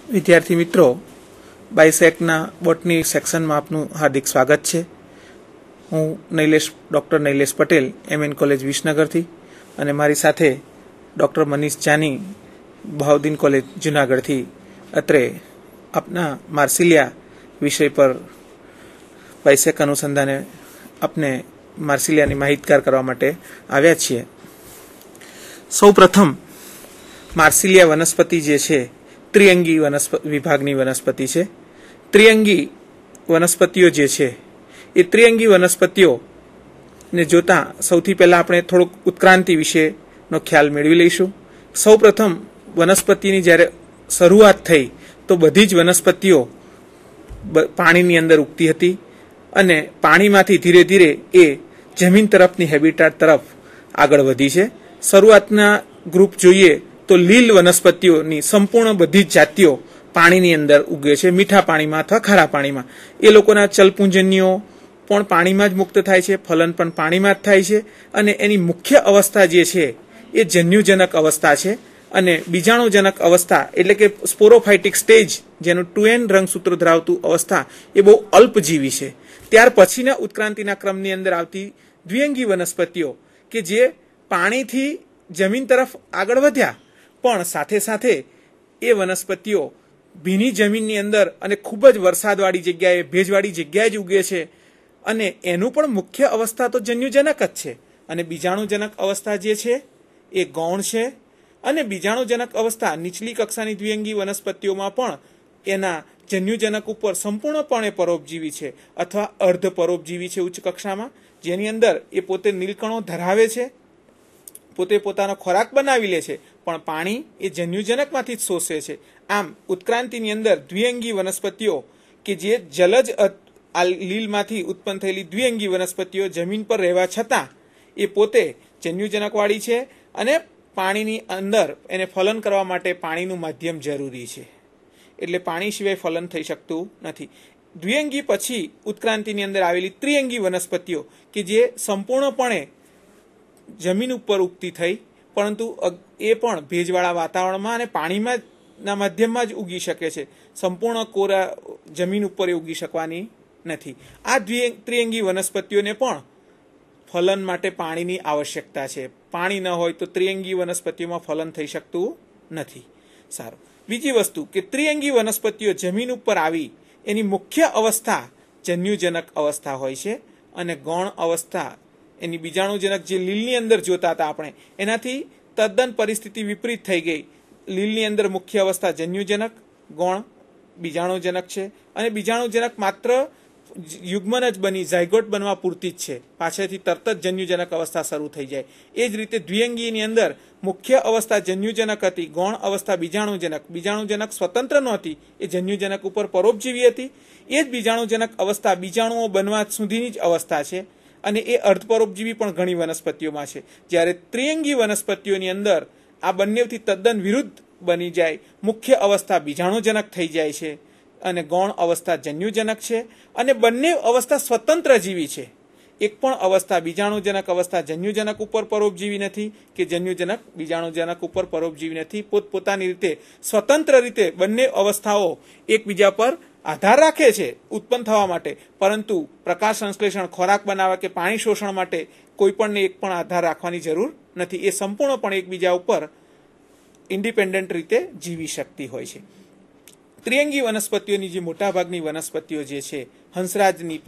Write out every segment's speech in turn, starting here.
विद्यार्थी मित्रों, बायसेकना botany section में आपनु हार्दिक स्वागत है। हूँ doctor Nilesh Patel MN college Visnagar थी अने मारी साथे डॉक्टर मनीष जानी बहाउद्दीन कॉलेज जूनागढ़ थी अत्रे अपना मार्सिलिया विषय पर बायसेक अनुसंधाने अपने मार्सिलिया ની માહિતગાર કરવા માટે આવ્યા છીએ। સૌ પ્રથમ માર્સિલિયા વનસ્પતિ જે છે ત્રિઅંગી વિભાગની વનસ્પતિ છે। ત્રિઅંગી વનસ્પતિઓ જે છે એ ત્રિઅંગી વનસ્પતિઓ ને જોતા સૌથી પહેલા આપણે થોડુંક ઉત્ક્રાંતિ વિશેનો ખ્યાલ મેળવી લઈશું। સૌ પ્રથમ વનસ્પતિની જ્યારે શરૂઆત થઈ તો બધી જ વનસ્પતિઓ પાણીની અંદર ઉગતી હતી અને પાણીમાંથી ધીરે ધીરે એ જમીન તરફની હેબિટાટ તરફ આગળ વધી છે। શરૂઆતના ગ્રુપ જોઈએ તો લીલ વનસ્પતિઓની સંપૂર્ણ બધી જ જાતિઓ પાણીની અંદર ઉગે છે, મીઠા પાણીમાં અથવા ખારા પાણીમાં। એ લોકોના ચલપુંજન્યો પણ પાણીમાં જ મુક્ત થાય છે, ફલન પણ પાણીમાં જ થાય છે અને એની મુખ્ય અવસ્થા જે છે એ જન્યુજનક અવસ્થા છે અને બીજાણુજનક અવસ્થા એટલે કે સ્પોરોફાઇટિક સ્ટેજ જેનું 2n રંગસૂત્ર ધરાવતું અવસ્થા એ બહુ અલ્પજીવી છે। ત્યાર પછીના ઉત્ક્રાંતિના ક્રમની અંદર આવતી દ્વિઅંગી વનસ્પતિઓ કે જે પાણીથી જમીન તરફ આગળ વધ્યા પણ સાથે સાથે એ વનસ્પતિઓ ભીની જમીનની અંદર અને ખૂબ જ વરસાદવાળી જગ્યાએ ભેજવાળી જગ્યાએ જ ઉગે છે અને એનું પણ મુખ્ય અવસ્થા તો જન્યુજનક જ છે અને બીજાણુજનક અવસ્થા જે છે એ ગૌણ છે અને બીજાણુજનક અવસ્થા નીચલી કક્ષાની દ્વિઅંગી વનસ્પતિઓમાં પણ એના જન્યુજનક ઉપર સંપૂર્ણપણે પરોપજીવી છે અથવા અર્ધ પરોપજીવી છે ઉચ્ચ કક્ષામાં, જેની અંદર એ પોતે નીલકણો ધરાવે છે, પોતે પોતાનો ખોરાક બનાવી લે છે પણ પાણી એ જન્યુજનકમાંથી જ શોષે છે। આમ ઉત્ક્રાંતિની અંદર દ્વિઅંગી વનસ્પતિઓ કે જે જલજ લીલમાંથી ઉત્પન્ન થયેલી દ્વિઅંગી વનસ્પતિઓ જમીન પર રહેવા છતાં એ પોતે જન્યુજનકવાળી છે અને પાણીની અંદર એને ફલન કરવા માટે પાણીનું માધ્યમ જરૂરી છે, એટલે પાણી સિવાય ફલન થઈ શકતું નથી। દ્વિઅંગી પછી ઉત્ક્રાંતિની અંદર આવેલી ત્રિઅંગી વનસ્પતિઓ કે જે સંપૂર્ણપણે જમીન ઉપર ઉગતી થઈ પરંતુ એ પણ ભેજવાળા વાતાવરણમાં અને પાણીમાં ના માધ્યમમાં જ ઉગી શકે છે, સંપૂર્ણ કોરા જમીન ઉપર એ ઉગી શકવાની નથી। આ ત્રિઅંગી વનસ્પતિઓને પણ ફલન માટે પાણીની આવશ્યકતા છે, પાણી ન હોય તો ત્રિઅંગી વનસ્પતિઓમાં ફલન થઈ શકતું નથી। સારું, બીજી વસ્તુ કે ત્રિઅંગી વનસ્પતિઓ જમીન ઉપર આવી એની મુખ્ય અવસ્થા જન્યુજનક અવસ્થા હોય છે અને ગૌણ અવસ્થા એની બીજાણુજનક જે લીલની અંદર જોતા હતા આપણે એનાથી તદ્દન પરિસ્થિતિ વિપરીત થઈ ગઈ। લીલની અંદર મુખ્ય અવસ્થા જન્યુજનક, ગૌણ બીજાણુજનક છે અને બીજાણુજનક માત્ર યુગ્મન જ બની ઝાયગોટ બનવા પૂરતી જ છે, પાછળથી તરત જ જન્યુજનક અવસ્થા શરૂ થઈ જાય। એ જ રીતે દ્વિઅંગીની અંદર મુખ્ય અવસ્થા જન્યુજનક હતી, ગૌણ અવસ્થા બીજાણુજનક સ્વતંત્ર નહોતી, એ જન્યુજનક ઉપર પરોપજીવી હતી। એ જ બીજાણુજનક અવસ્થા બીજાણુઓ બનવા સુધીની જ અવસ્થા છે અને એ અર્ધપરોપજીવી પણ ઘણી વનસ્પતિઓમાં છે। જ્યારે ત્રિઅંગી વનસ્પતિઓની અંદર આ બંનેથી તદ્દન વિરુદ્ધ બની જાય, મુખ્ય અવસ્થા બીજાણુજનક થઈ જાય છે અને ગૌણ અવસ્થા જન્યુજનક છે અને બંને અવસ્થા સ્વતંત્ર જીવી છે। એક પણ અવસ્થા બીજાણુજનક અવસ્થા જન્યુજનક ઉપર પરોપજીવી નથી કે જન્યુજનક બીજાણુજનક ઉપર પરોપજીવી નથી। પોતપોતાની રીતે સ્વતંત્ર રીતે બંને અવસ્થાઓ એકબીજા પર આધાર રાખે છે ઉત્પન્ન થવા માટે, પરંતુ પ્રકાશ સંશ્લેષણ, ખોરાક બનાવવા કે પાણી શોષણ માટે કોઈ પણને એક પણ આધાર રાખવાની જરૂર નથી, એ સંપૂર્ણપણે એકબીજા ઉપર ઇન્ડિપેન્ડન્ટ રીતે જીવી શકતી હોય છે। ત્રિઅંગી વનસ્પતિઓની જે મોટાભાગની વનસ્પતિઓ જે છે હંસરાજની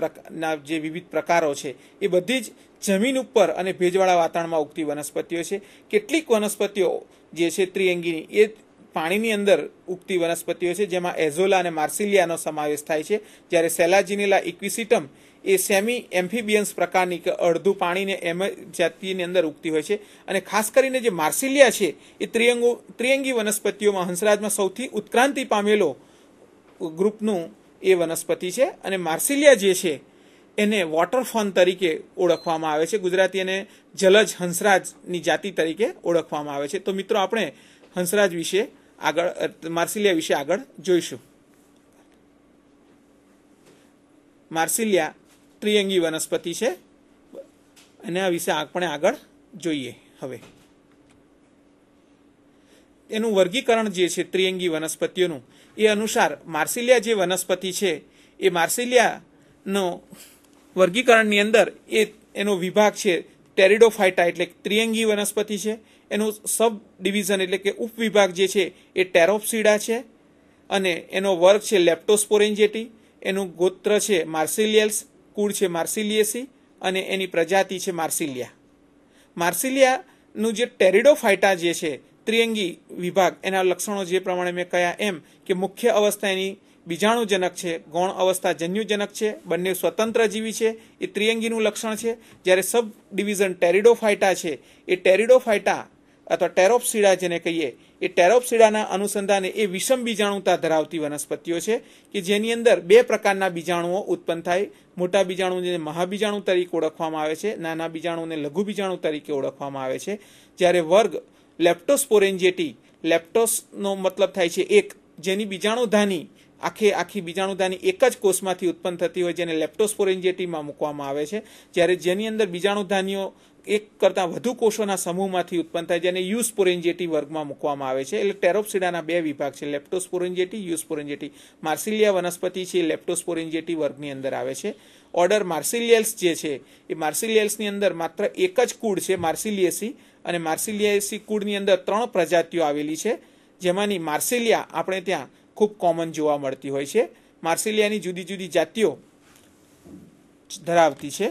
જે વિવિધ પ્રકારો છે એ બધી જ જમીન ઉપર અને ભેજવાળા વાતાવરણમાં ઉગતી વનસ્પતિઓ છે। કેટલીક વનસ્પતિઓ જે છે ત્રિઅંગીની એ પાણીની અંદર ઉગતી વનસ્પતિઓ છે, જેમાં એઝોલા અને માર્સિલિયાનો સમાવેશ થાય છે, જ્યારે સેલાજિનેલા ઇક્વિસિટમ એ સેમી એમ્ફિબિયન્સ પ્રકારની કે અડધું પાણીને એમ જાતિની અંદર ઉગતી હોય છે અને ખાસ કરીને જે માર્સિલિયા છે એ ત્રિઅંગી વનસ્પતિઓમાં હંસરાજમાં સૌથી ઉત્ક્રાંતિ પામેલો ગ્રુપનું એ વનસ્પતિ છે અને માર્સિલિયા જે છે એને વોટરફોન તરીકે ઓળખવામાં આવે છે, ગુજરાતી એને જલજ હંસરાજની જાતિ તરીકે ઓળખવામાં આવે છે। તો મિત્રો આપણે હંસરાજ વિશે આગળ માર્સિલિયા વિશે આગળ જોઈશું। માર્સિલિયા ત્રિઅંગી વનસ્પતિ છે એના વિશે આપણે આગળ જોઈએ। હવે એનું વર્ગીકરણ જે છે ત્રિઅંગી વનસ્પતિઓનું એ અનુસાર માર્સિલિયા જે વનસ્પતિ છે એ માર્સિલિયાનો વર્ગીકરણની અંદર એનો વિભાગ છે ટેરિડોફાઇટા એટલે ત્રિઅંગી વનસ્પતિ છે. એનું સબ ડિવિઝન એટલે કે ઉપવિભાગ જે છે એ ટેરોપ્સિડા છે અને એનો વર્ગ છે લેપ્ટોસ્પોરેન્જેટી. એનું ગોત્ર છે માર્સિલિયલ્સ, કુળ છે માર્સિલિયેસી અને એની પ્રજાતિ છે માર્સિલિયા. માર્સિલિયાનું જે ટેરિડોફાઇટા જે છે ત્રિઅંગી વિભાગ, એના લક્ષણો જે પ્રમાણે મેં કહ્યા એમ કે મુખ્ય અવસ્થા એની બીજાણુજનક છે, ગૌણ અવસ્થા જન્યુજનક છે, બંને સ્વતંત્ર જીવી છે, એ ત્રિઅંગીનું લક્ષણ છે. જ્યારે સબ ડિવિઝન ટેરિડોફાઇટા છે એ ટેરિડોફાઇટા અથવા ટેરોપ્સિડા જેને કહીએ એ ટેરોપ્સિડાના અનુસંધાને એ વિષમ બીજાણુતા ધરાવતી વનસ્પતિઓ છે કે જેની અંદર બે પ્રકારના બીજાણુઓ ઉત્પન્ન થાય. મોટા બીજાણુને મહાબીજાણુ તરીકે ઓળખવામાં આવે છે, નાના બીજાણુને લઘુ બીજાણુ તરીકે ઓળખવામાં આવે છે. જ્યારે વર્ગ લેપ્ટોસ્પોરેન્જેટી, લેપ્ટોસનો મતલબ થાય છે એક, જેની બીજાણુધાની આખી બીજાણુધાની એક જ કોષમાંથી ઉત્પન્ન થતી હોય જેને લેપ્ટોસ્પોરેન્જેટીમાં મૂકવામાં આવે છે. જ્યારે જેની અંદર બીજાણુધાનીઓ એક કરતાં વધુ કોષોના સમૂહમાંથી ઉત્પન્ન થાય જેને યુસ્પોરેન્જેટી વર્ગમાં મૂકવામાં આવે છે. એટલે ટેરોપ્સિડાના બે વિભાગ છે, લેપ્ટોસ્પોરેન્જેટી, યુસ્પોરેન્જેટી. માર્સિલિયા વનસ્પતિ છે એ લેપ્ટોસ્પોરેન્જેટી વર્ગની અંદર આવે છે. ઓર્ડર માર્સિલિયલ્સ જે છે એ માર્સિલિયલ્સની અંદર માત્ર એક જ કુળ છે માર્સિલિયેસી, અને માર્સિલિયેસી કુળની અંદર 3 પ્રજાતિઓ આવેલી છે જેમાંની માર્સિલિયા આપણે ત્યાં ખૂબ કોમન જોવા મળતી હોય છે. માર્સિલિયાની જુદી જુદી જાતિઓ ધરાવતી છે.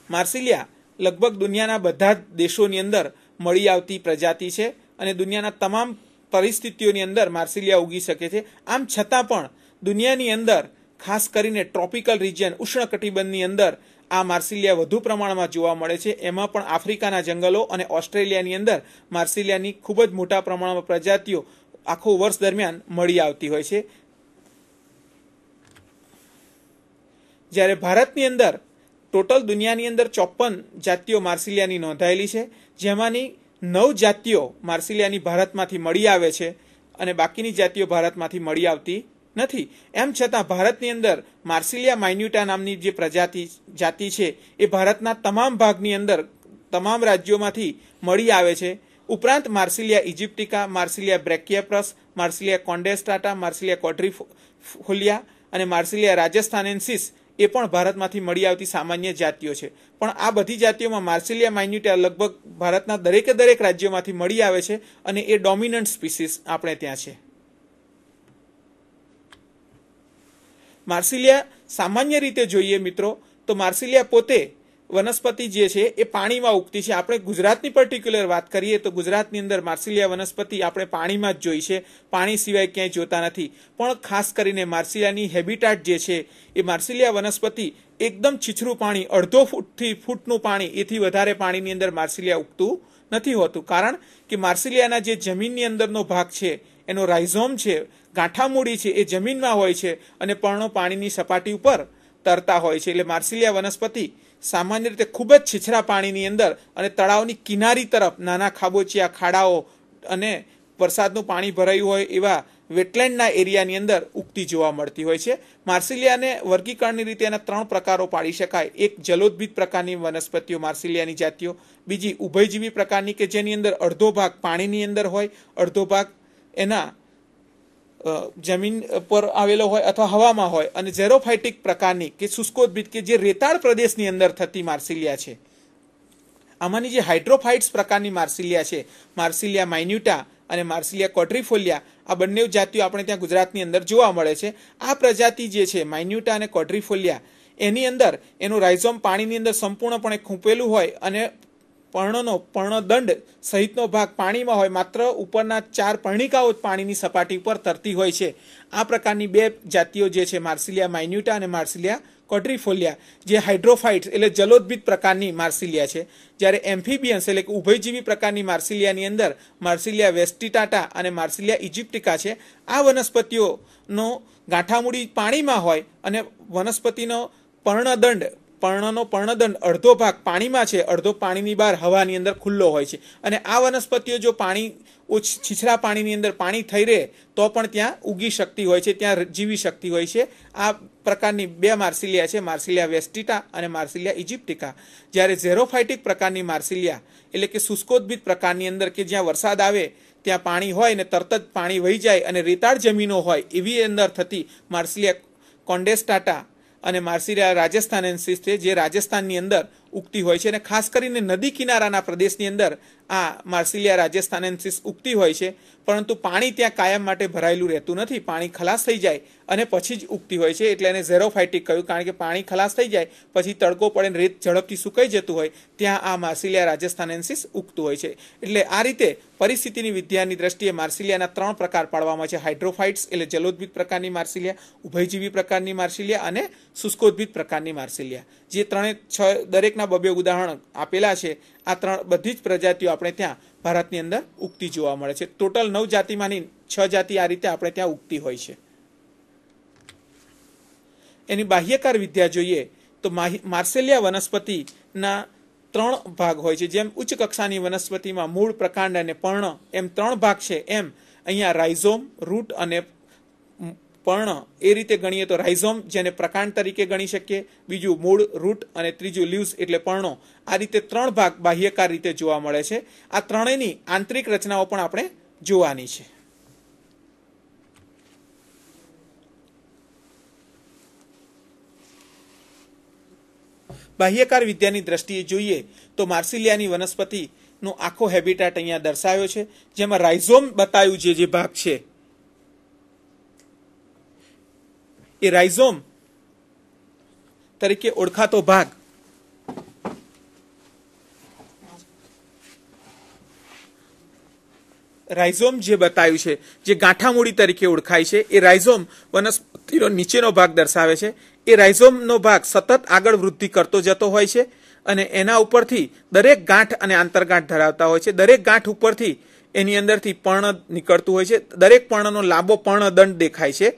માર્સિલિયા લગભગ દુનિયાના બધા જ દેશોની અંદર મળી આવતી પ્રજાતિ છે અને દુનિયાના તમામ પરિસ્થિતિઓની અંદર માર્સિલિયા ઉગી શકે છે. આમ છતાં પણ દુનિયાની અંદર ખાસ કરીને ટ્રોપિકલ રિજિયન, ઉષ્ણકટિબંધની અંદર આ માર્સિલિયા વધુ પ્રમાણમાં જોવા મળે છે. એમાં પણ આફ્રિકાના જંગલો અને ઓસ્ટ્રેલિયાની અંદર માર્સિલિયાની ખૂબ જ મોટા પ્રમાણમાં પ્રજાતિઓ આખું વર્ષ દરમિયાન મળી આવતી હોય છે. જ્યારે ભારતની અંદર ટોટલ દુનિયાની અંદર 54 જાતિઓ માર્સિલિયાની નોંધાયેલી છે, જેમાંની 9 જાતિઓ માર્સિલિયાની ભારતમાંથી મળી આવે છે અને બાકીની જાતિઓ ભારતમાંથી મળી આવતી નથી. એમ છતાં ભારતની અંદર માર્સિલિયા માઇન્યુટા નામની જે જાતિ છે એ ભારતના તમામ ભાગની અંદર તમામ રાજ્યોમાંથી મળી આવે છે. ઉપરાંત માર્સિલિયા ઇજિપ્ટિકા, માર્સિલિયા બ્રેકિયાપ્રસ, માર્સિલિયા કોન્ડેસ્ટાટા, માર્સિલિયા ક્વોડ્રિફોલિયા અને માર્સિલિયા રાજસ્થાનેન્સિસ એ પણ ભારતમાંથી મળી આવતી સામાન્ય જાતિઓ છે. પણ આ બધી જાતિઓમાં માર્સિલિયા માઇન્યુટા લગભગ ભારતના દરેકે દરેક રાજ્યોમાંથી મળી આવે છે અને એ ડોમિનન્ટ સ્પીસીસ આપણે ત્યાં છે. માર્સિલિયા સામાન્ય રીતે જોઈએ મિત્રો તો માર્સિલિયા પોતે વનસ્પતિ જે છે એ પાણીમાં ઉગતી છે. આપણે ગુજરાતની પર્ટિક્યુલર વાત કરીએ તો ગુજરાતની અંદર માર્સિલિયા વનસ્પતિ આપણે પાણીમાં જ જોઈ છે, પાણી સિવાય ક્યાંય જોતા નથી. પણ ખાસ કરીને માર્સિલિયાની હેબિટાટ જે છે એ માર્સિલિયા વનસ્પતિ એકદમ છીછરું પાણી, અડધો ફૂટથી ફૂટનું પાણી, એથી વધારે પાણીની અંદર માર્સિલિયા ઉગતું નથી હોતું. કારણ કે માર્સિલિયાના જે જમીનની અંદરનો ભાગ છે એનો રાઇઝોમ છે, ગાંઠામૂળી છે, એ જમીનમાં હોય છે અને પર્ણો પાણીની સપાટી ઉપર તરતા હોય છે. એટલે માર્સિલિયા વનસ્પતિ સામાન્ય રીતે ખૂબ જ છીછરા પાણીની અંદર અને તળાવની કિનારી તરફ નાના ખાબોચિયા, ખાડાઓ અને વરસાદનું પાણી ભરાયું હોય એવા વેટલેન્ડના એરિયાની અંદર ઉગતી જોવા મળતી હોય છે. માર્સિલિયાને વર્ગીકરણની રીતે એના 3 પ્રકારો પાડી શકાય. એક જલોદભિત પ્રકારની વનસ્પતિઓ માર્સિલિયાની જાતિઓ, બીજી ઉભયજીવી પ્રકારની કે જેની અંદર અડધો ભાગ પાણીની અંદર હોય, અડધો ભાગ એના જમીન પર આવેલો હોય અથવા હવામાં હોય, અને ઝેરોફાઇટિક પ્રકારની કે શુષ્કોદ્ભિત કે જે રેતાળ પ્રદેશની અંદર થતી માર્સિલિયા છે. આમાંની જે હાઇડ્રોફાઇટ્સ પ્રકારની માર્સિલિયા છે, માર્સિલિયા માઇન્યુટા અને માર્સિલિયા ક્વોડ્રિફોલિયા, આ બંને જાતિઓ આપણે ત્યાં ગુજરાતની અંદર જોવા મળે છે. આ પ્રજાતિ જે છે માઇન્યુટા અને ક્વોડ્રિફોલિયા, એની અંદર એનું રાઇઝોમ પાણીની અંદર સંપૂર્ણપણે ખૂંપેલું હોય અને પર્ણદંડ સહિતનો ભાગ પાણીમાં હોય, માત્ર ઉપરના 4 પર્ણિકાઓ પાણીની સપાટી ઉપર તરતી હોય છે. આ પ્રકારની 2 જાતિઓ જે છે માર્સિલિયા માઇન્યુટા અને માર્સિલિયા ક્વોડ્રિફોલિયા, જે હાઇડ્રોફાઇટ્સ એટલે જલોદભિત પ્રકારની માર્સિલિયા છે. જ્યારે એમ્ફિબિયન્સ એટલે કે ઉભયજીવી પ્રકારની માર્સિલિયાની અંદર માર્સિલિયા વેસ્ટિટાટા અને માર્સિલિયા ઇજિપ્ટિકા છે. આ વનસ્પતિઓનો ગાંઠામૂળી પાણીમાં હોય અને વનસ્પતિનો પર્ણદંડ પર્ણનો પર્ણદંડ અડધો ભાગ પાણીમાં છે, અડધો પાણીની બહાર હવાની અંદર ખુલ્લો હોય છે. અને આ વનસ્પતિઓ જો પાણી છીછરા પાણીની અંદર પાણી થઈ રહે તો પણ ત્યાં ઉગી શકતી હોય છે, ત્યાં જીવી શકતી હોય છે. આ પ્રકારની બે માર્સિલિયા છે, માર્સિલિયા વેસ્ટિટા અને માર્સિલિયા ઇજિપ્ટિકા. જ્યારે ઝેરોફાઇટિક પ્રકારની માર્સિલિયા એટલે કે શુષ્કોદ્ભિત પ્રકારની અંદર કે જ્યાં વરસાદ આવે ત્યાં પાણી હોય ને તરત જ પાણી વહી જાય અને રેતાળ જમીનો હોય એવી અંદર થતી માર્સિલિયા કોન્ડેસ્ટાટા અને માર્સિલિયા રાજસ્થાનેન્સિસ છે, જે રાજસ્થાનની અંદર ઉગતી હોય છે. અને ખાસ કરીને નદી કિનારાના પ્રદેશની અંદર આ માર્સિલિયા રાજસ્થાનેન્સિસ ઉગતી હોય છે, પરંતુ પાણી ત્યાં કાયમ માટે ભરાયેલું રહેતું નથી. પાણી ખલાસ થઈ જાય અને પછી જ ઉગતી હોય છે, એટલે એને ઝેરોફાઇટિક કહ્યું. કારણ કે પાણી ખલાસ થઈ જાય પછી તડકો પડે રેત ઝડપથી સુકાઈ જતું હોય ત્યાં આ માર્સિલિયા રાજસ્થાનેન્સિસ ઉગતું હોય છે. એટલે આ રીતે પરિસ્થિતિની વિદ્યાની દ્રષ્ટિએ માર્સિલિયાના 3 પ્રકાર પાડવામાં છે: હાઇડ્રોફાઇટ્સ એટલે જલોદભિત પ્રકારની માર્સિલિયા, ઉભયજીવી પ્રકારની માર્સિલિયા અને શુષ્કોદ્ભિત પ્રકારની માર્સિલિયા. જે દરેકના 2 ઉદાહરણ આપેલા છે. આ બધી જ પ્રજાતિઓ આપણે ત્યાં ભારતની અંદર ઉગતી જોવા મળે છે. ટોટલ 9 જાતિમાંની 6 જાતિ આ રીતે આપણે ત્યાં ઉગતી હોય છે. એની બાહ્યકાર વિદ્યા જોઈએ તો માર્સિલિયા વનસ્પતિના 3 ભાગ હોય છે. જેમ ઉચ્ચ કક્ષાની વનસ્પતિમાં મૂળ, પ્રકાંડ અને પર્ણ એમ 3 ભાગ છે, એમ અહીંયા રાઇઝોમ, રૂટ અને પર્ણ એ રીતે ગણીએ તો રાઇઝોમ જેને પ્રકાંડ તરીકે ગણી શકીએ, બીજું મૂળ, રૂટ અને ત્રીજું લીવ્સ એટલે પર્ણો. આ રીતે 3 ભાગ બાહ્યકાર રીતે જોવા મળે છે. આ ત્રણેયની આંતરિક રચનાઓ પણ આપણે જોવાની છે. બાહ્યકાર વિદ્યાની દ્રષ્ટિએ જોઈએ તો માર્સિલિયાની વનસ્પતિનો આખો હેબિટાટ અહીંયા દર્શાવ્યો છે. જેમાં રાઇઝોમ બતાવ્યું જે ભાગ છે એ રાઇઝોમ તરીકે ઓળખાતો ભાગ રાઇઝોમ જે બતાવ્યું છે, જે ગાંઠામૂળી તરીકે ઓળખાય છે, એ રાઇઝોમ વનસ્પતિનો નીચેનો ભાગ દર્શાવે છે. એ રાઇઝોમનો ભાગ સતત આગળ વૃદ્ધિ કરતો જતો હોય છે અને એના ઉપરથી દરેક ગાંઠ અને આંતરગાંઠ ધરાવતા હોય છે. દરેક ગાંઠ ઉપરથી એની અંદરથી પર્ણ નીકળતું હોય છે. દરેક પર્ણનો લાંબો પર્ણદંડ દેખાય છે.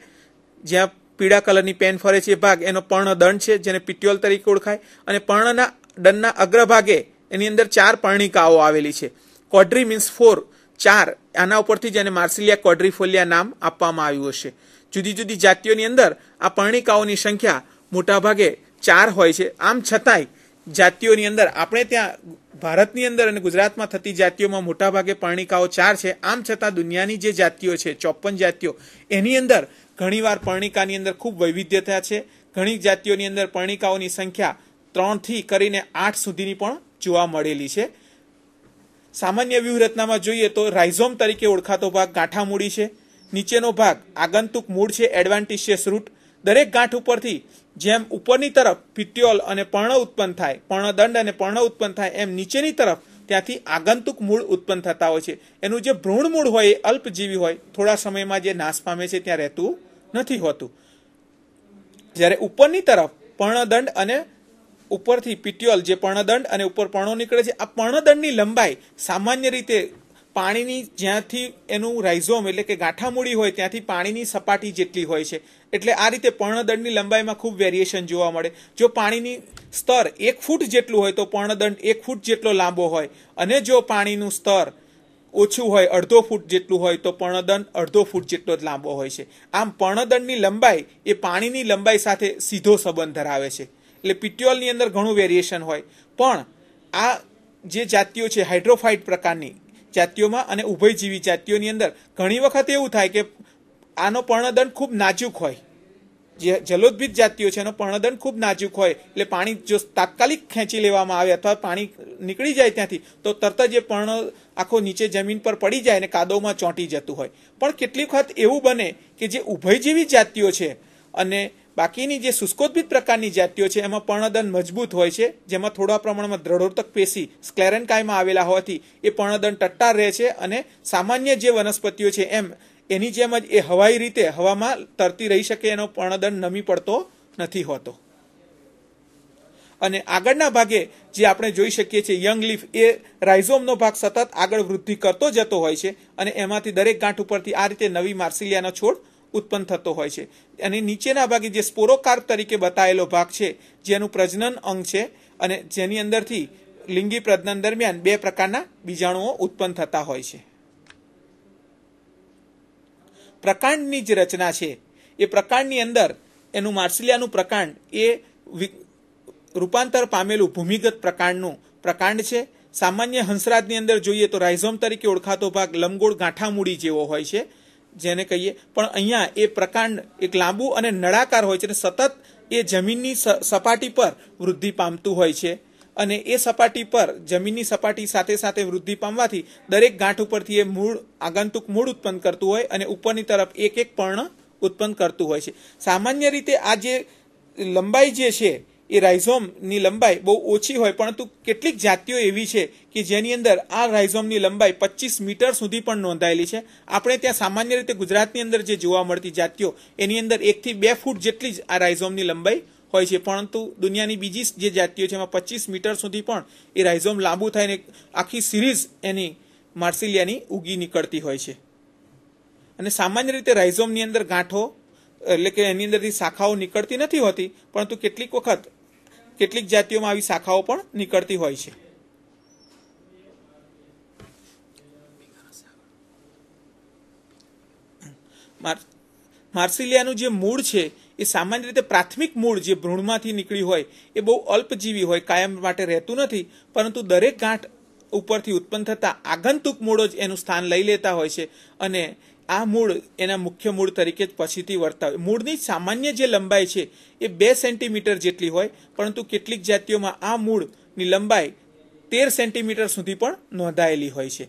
જ્યાં પીળા કલરની પેન ફરે છે એ ભાગ એનો પર્ણદંડ છે, જેને પિટ્યોલ તરીકે ઓળખાય. અને પર્ણના દંડના અગ્રભાગે એની અંદર 4 પર્ણિકાઓ આવેલી છે. ક્વોડ્રી મીન્સ 4, 4. આના ઉપરથી જેને માર્સિલિયા ક્વોડ્રીફોલિયા નામ આપવામાં આવ્યું હશે. જુદી જુદી જાતિઓની અંદર આ પર્ણિકાઓની સંખ્યા મોટાભાગે 4 હોય છે. આમ છતાંય જાતિઓની અંદર આપણે ત્યાં ભારતની અંદર અને ગુજરાતમાં થતી જાતિઓમાં મોટાભાગે પર્ણિકાઓ 4 છે. આમ છતાં દુનિયાની જે જાતિઓ છે 54 જાતિઓ, એની અંદર ઘણીવાર પર્ણિકાની અંદર ખૂબ વૈવિધ્યતા છે. ઘણી જાતિઓની અંદર પર્ણિકાઓની સંખ્યા 3 થી કરીને 8 સુધીની પણ જોવા મળેલી છે. સામાન્ય વ્યૂહરચનામાં જોઈએ તો રાઇઝોમ તરીકે ઓળખાતો ભાગ ગાંઠામૂળી છે. નીચેનો ભાગ આગંતુક મૂળ છે, એડવાન્ટિશિયસ રૂટ. દરેક ગાંઠ ઉપરથી જેમ ઉપરની તરફ પિટ્યોલ અને પર્ણ ઉત્પન્ન થાય, પર્ણદંડ અને પર્ણ ઉત્પન્ન થાય, એમ નીચેની તરફ ત્યાંથી આગંતુક મૂળ ઉત્પન્ન થતા હોય છે. એનું જે ભ્રૂણ મૂળ હોય એ અલ્પજીવી હોય, થોડા સમયમાં જે નાશ પામે છે ત્યાં રહેતું નથી હોતું. જ્યારે ઉપરની તરફ પર્ણદંડ અને ઉપરથી પિટ્યોલ જે પર્ણદંડ અને ઉપર પર્ણો નીકળે છે, આ પર્ણદંડની લંબાઈ સામાન્ય રીતે પાણીની જ્યાંથી એનું રાઇઝોમ એટલે કે ગાંઠામૂળી હોય ત્યાંથી પાણીની સપાટી જેટલી હોય છે. એટલે આ રીતે પર્ણદંડની લંબાઈમાં ખૂબ વેરિએશન જોવા મળે. જો પાણીની સ્તર 1 ફૂટ જેટલું હોય તો પર્ણદંડ 1 ફૂટ જેટલો લાંબો હોય, અને જો પાણીનું સ્તર ઓછું હોય, અડધો ફૂટ જેટલું હોય, તો પર્ણદંડ અડધો ફૂટ જેટલો જ લાંબો હોય છે. આમ પર્ણદંડની લંબાઈ એ પાણીની લંબાઈ સાથે સીધો સંબંધ ધરાવે છે. એટલે પિટ્યોલની અંદર ઘણું વેરિએશન હોય. પણ આ જે જાતિઓ છે હાઇડ્રોફાઇટ પ્રકારની જાતિઓમાં અને ઉભયજીવી જાતિઓની અંદર ઘણી વખત એવું થાય કે આનો પર્ણદંડ ખૂબ નાજુક હોય. જે જલોદભિત જાતિઓ છે એનો પર્ણદંડ ખૂબ નાજુક હોય, એટલે પાણી જો તાત્કાલિક ખેંચી લેવામાં આવે અથવા પાણી નીકળી જાય ત્યાંથી તો તરત જ એ પર્ણ આખો નીચે જમીન પર પડી જાય અને કાદવમાં ચોંટી જતું હોય. પણ કેટલીક વખત એવું બને કે જે ઉભયજીવી જાતિઓ છે અને બાકીની જે શુષ્કોદ્ભિત પ્રકારની જાતિઓ છે એમાં પર્ણદંડ મજબૂત હોય છે, જેમાં થોડા પ્રમાણમાં દ્રઢોતક પેશી સ્ક્લેરેન્કાઇમાં આવેલા હોવાથી એ પર્ણદંડ ટટ્ટાર રહે છે અને સામાન્ય જે વનસ્પતિઓ છે એમ એની જેમ જ એ હવાઈ રીતે હવામાં તરતી રહી શકે, એનો પર્ણદંડ નમી પડતો નથી હોતો. અને આગળના ભાગે જે આપણે જોઈ શકીએ છીએ યંગ લીફ, એ રાઇઝોમનો ભાગ સતત આગળ વૃદ્ધિ કરતો જતો હોય છે અને એમાંથી દરેક ગાંઠ ઉપરથી આ રીતે નવી માર્સિલિયાનો છોડ ઉત્પન્ન થતો હોય છે અને નીચેના ભાગે જે સ્પોરોકાર્પ તરીકે બતાવેલો ભાગ છે જેનું પ્રજનન અંગ છે અને જેની અંદરથી લિંગી પ્રજનન દરમિયાન 2 પ્રકારના બીજાણુઓ ઉત્પન્ન થતા હોય છે. પ્રકાંડની જે રચના છે એ પ્રકાંડની અંદર એનું માર્સિલિયાનું પ્રકાંડ એ રૂપાંતર પામેલું ભૂમિગત પ્રકાંડનું પ્રકાંડ છે. સામાન્ય હંસરાજની અંદર જોઈએ તો રાઇઝોમ તરીકે ઓળખાતો ભાગ લંબગોળ ગાંઠામૂડી જેવો હોય છે જેને કહીએ, પણ અહીંયા એ પ્રકાંડ એક લાંબુ અને નળાકાર હોય છે અને સતત એ જમીનની સપાટી પર વૃદ્ધિ પામતું હોય છે અને એ સપાટી પર જમીનની સપાટી સાથે સાથે વૃદ્ધિ પામવાથી દરેક ગાંઠ ઉપરથી એ મૂળ આગંતુક મૂળ ઉત્પન્ન કરતું હોય અને ઉપરની તરફ એક એક પર્ણ ઉત્પન્ન કરતું હોય છે. સામાન્ય રીતે આ જે લંબાઈ જે છે એ રાઇઝોમની લંબાઈ બહુ ઓછી હોય, પરંતુ કેટલીક જાતિઓ એવી છે કે જેની અંદર આ રાઇઝોમની લંબાઈ 25 મીટર સુધી પણ નોંધાયેલી છે. આપણે ત્યાં સામાન્ય રીતે ગુજરાતની અંદર જે જોવા મળતી જાતિઓ એની અંદર 1 થી 2 ફૂટ જેટલી જ આ રાઇઝોમની લંબાઈ હોય છે, પરંતુ દુનિયાની બીજી જે જાતિઓ છે એમાં 25 મીટર સુધી પણ એ રાઇઝોમ લાંબુ થઈને આખી સિરીઝ એની માર્સિલિયાની ઉગી નીકળતી હોય છે. અને સામાન્ય રીતે રાઇઝોમની અંદર ગાંઠો એટલે કે એની અંદરથી શાખાઓ નીકળતી નથી હોતી, પરંતુ કેટલીક વખત કેટલીક જાતિઓમાં આવી શાખાઓ પણ નીકળતી હોય છે. માર્સિલિયાનું જે મૂળ છે એ સામાન્ય રીતે પ્રાથમિક મૂળ જે ભ્રૂણમાંથી નીકળી હોય એ બહુ અલ્પજીવી હોય, કાયમ માટે રહેતું નથી, પરંતુ દરેક ગાંઠ ઉપરથી ઉત્પન્ન થતા આગંતુક મૂળો જ એનું સ્થાન લઈ લેતા હોય છે અને આ મૂળ એના મુખ્ય મૂળ તરીકે જ પછીથી વર્તાવે. મૂળની સામાન્ય જે લંબાઈ છે એ 2 સેન્ટીમીટર જેટલી હોય, પરંતુ કેટલીક જાતિઓમાં આ મૂળની લંબાઈ 13 સેન્ટીમીટર સુધી પણ નોંધાયેલી હોય છે.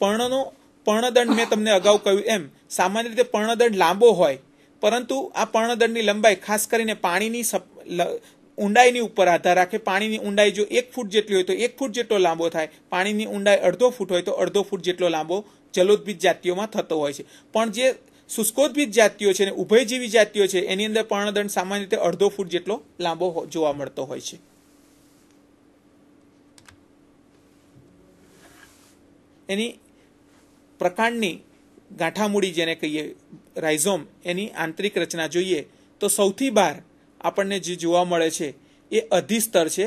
પર્ણદંડ મેં તમને અગાઉ કહ્યું એમ સામાન્ય રીતે પર્ણદંડ લાંબો હોય, પરંતુ આ પર્ણદંડની લંબાઈ ખાસ કરીને પાણીની ઊંડાઈની ઉપર આધાર રાખે. પાણીની ઊંડાઈ જો 1 ફૂટ જેટલી હોય તો 1 ફૂટ જેટલો લાંબો થાય, પાણીની ઊંડાઈ 1/2 ફૂટ હોય તો 1/2 ફૂટ જેટલો લાંબો જલોદભિત જાતિઓમાં થતો હોય છે. પણ જે શુષ્કોદભિત જાતિઓ છે અને ઉભયજીવી જાતિઓ છે એની અંદર પર્ણદંડ સામાન્ય રીતે 1/2 ફૂટ જેટલો લાંબો જોવા મળતો હોય છે. એની પ્રકાંડની ગાંઠામૂડી જેને કહીએ રાઇઝોમ, એની આંતરિક રચના જોઈએ તો સૌથી બહાર આપણને જે જોવા મળે છે એ અધિસ્તર છે.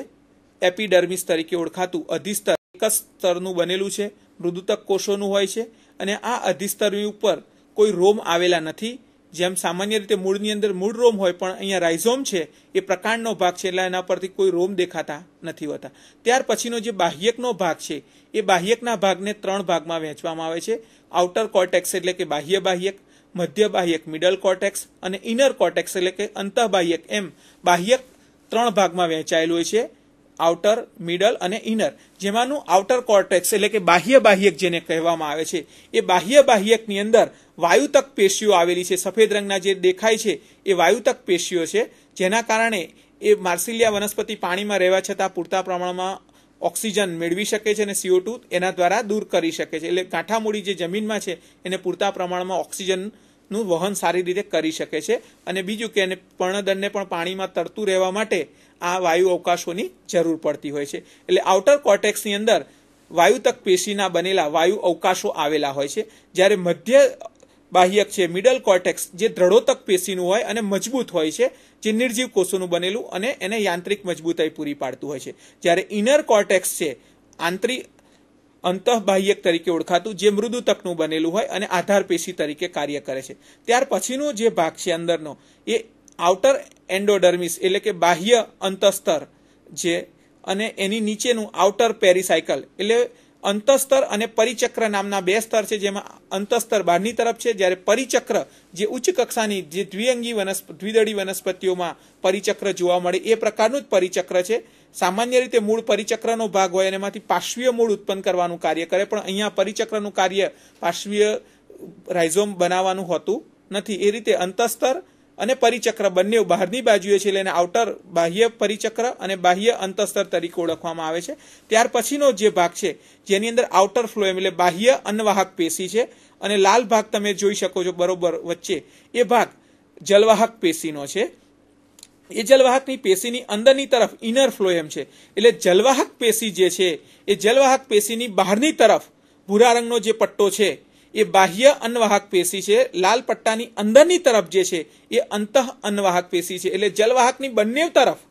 એપિડર્મિસ તરીકે ઓળખાતું અધિસ્તર એક જ સ્તરનું બનેલું છે, મૃદુતક કોષોનું હોય છે અને આ અધિસ્તરની ઉપર કોઈ રોમ આવેલા નથી. જેમ સામાન્ય રીતે મૂળની અંદર મૂળ રોમ હોય, પણ અહીંયા રાઇઝોમ છે એ પ્રકાંડનો ભાગ છે એટલે એના પરથી કોઈ રોમ દેખાતા નથી હોતા. ત્યાર પછીનો જે બાહ્યકનો ભાગ છે એ બાહ્યકના ભાગને 3 ભાગમાં વહેંચવામાં આવે છે. આઉટર કોર્ટેક્સ એટલે કે બાહ્ય બાહ્યક, મધ્ય બાહ્યક મિડલ કોર્ટેક્સ અને ઇનર કોર્ટેક્સ એટલે કે અંતઃબાહ્યક, એમ બાહ્યક 3 ભાગમાં વહેંચાયેલું હોય છે, આઉટર, મિડલ અને ઇનર. જેમાંનું આઉટર કોર્ટેક્સ એટલે કે બાહ્ય બાહ્યક જેને કહેવામાં આવે છે એ બાહ્ય બાહ્યકની અંદર વાયુતક પેશીઓ આવેલી છે. સફેદ રંગના જે દેખાય છે એ વાયુતક પેશીઓ છે, જેના કારણે એ માર્સિલિયા વનસ્પતિ પાણીમાં રહેવા છતાં પૂરતા પ્રમાણમાં ઓક્સિજન મેળવી શકે છે અને CO2 એના દ્વારા દૂર કરી શકે છે. એટલે ગાંઠામૂડી જે જમીનમાં છે એને પૂરતા પ્રમાણમાં ઓક્સિજનનું વહન સારી રીતે કરી શકે છે. અને બીજું કે એને પર્ણદંડને પણ પાણીમાં તરતું રહેવા માટે આ વાયુ અવકાશોની જરૂર પડતી હોય છે. એટલે આઉટર કોર્ટેક્સની અંદર વાયુતક પેશીના બનેલા વાયુ અવકાશો આવેલા હોય છે, જ્યારે મધ્ય બાહ્યક છે મિડલ કોર્ટેક્સ જે દ્રઢોતક પેશીનું હોય અને મજબૂત હોય છે, જે નિર્જીવ કોષોનું બનેલું અને એને યાંત્રિક મજબૂતાઈ પૂરી પાડતું હોય છે. જ્યારે ઇનર કોર્ટેક્સ છે અંતઃબાહ્યક તરીકે ઓળખાતું, જે મૃદુતકનું બનેલું હોય અને આધાર પેશી તરીકે કાર્ય કરે છે. ત્યાર પછીનો જે ભાગ છે અંદરનો એ આઉટર એન્ડોડર્મિસ એટલે કે બાહ્ય અંતસ્તર જે, અને એની નીચેનું આઉટર પેરીસાયકલ એટલે અંતસ્તર અને પરિચક્ર નામના 2 સ્તર છે, જેમાં અંતસ્તર બહારની તરફ છે, જ્યારે પરિચક્ર જે ઉચ્ચ કક્ષાની જે દ્વિદળી વનસ્પતિઓમાં પરિચક્ર જોવા મળે એ પ્રકારનું જ પરિચક્ર છે. સામાન્ય રીતે મૂળ પરિચક્રનો ભાગ હોય અને એમાંથી પાર્શ્વીય મૂળ ઉત્પન્ન કરવાનું કાર્ય કરે, પણ અહીંયા પરિચક્રનું કાર્ય પાર્શ્વીય રાઇઝોમ બનાવવાનું હોતું નથી. એ રીતે અંતસ્તર અને પરિચક્ર બંને બહારની બાજુએ છે, એટલે એને આઉટર બાહ્ય પરિચક્ર અને બાહ્ય અંતસ્તર તરીકે ઓળખવામાં આવે છે. ત્યાર પછીનો જે ભાગ છે જેની અંદર આઉટર ફ્લોએમ એટલે બાહ્ય અન્નવાહક પેશી છે, અને લાલ ભાગ તમે જોઈ શકો છો બરોબર વચ્ચે, એ ભાગ જલવાહક પેશીનો છે. એ જલવાહકની પેશીની અંદરની તરફ ઇનર ફ્લોએમ છે. એટલે જલવાહક પેશી જે છે એ જલવાહક પેશીની બહારની તરફ ભૂરા રંગનો જે પટ્ટો છે એ બાહ્ય અન્નવાહક પેશી છે. લાલ પટ્ટાની અંદરની તરફ જે છે એ અંતઃ અન્નવાહક પેશી છે. એટલે જલવાહકની બંને તરફ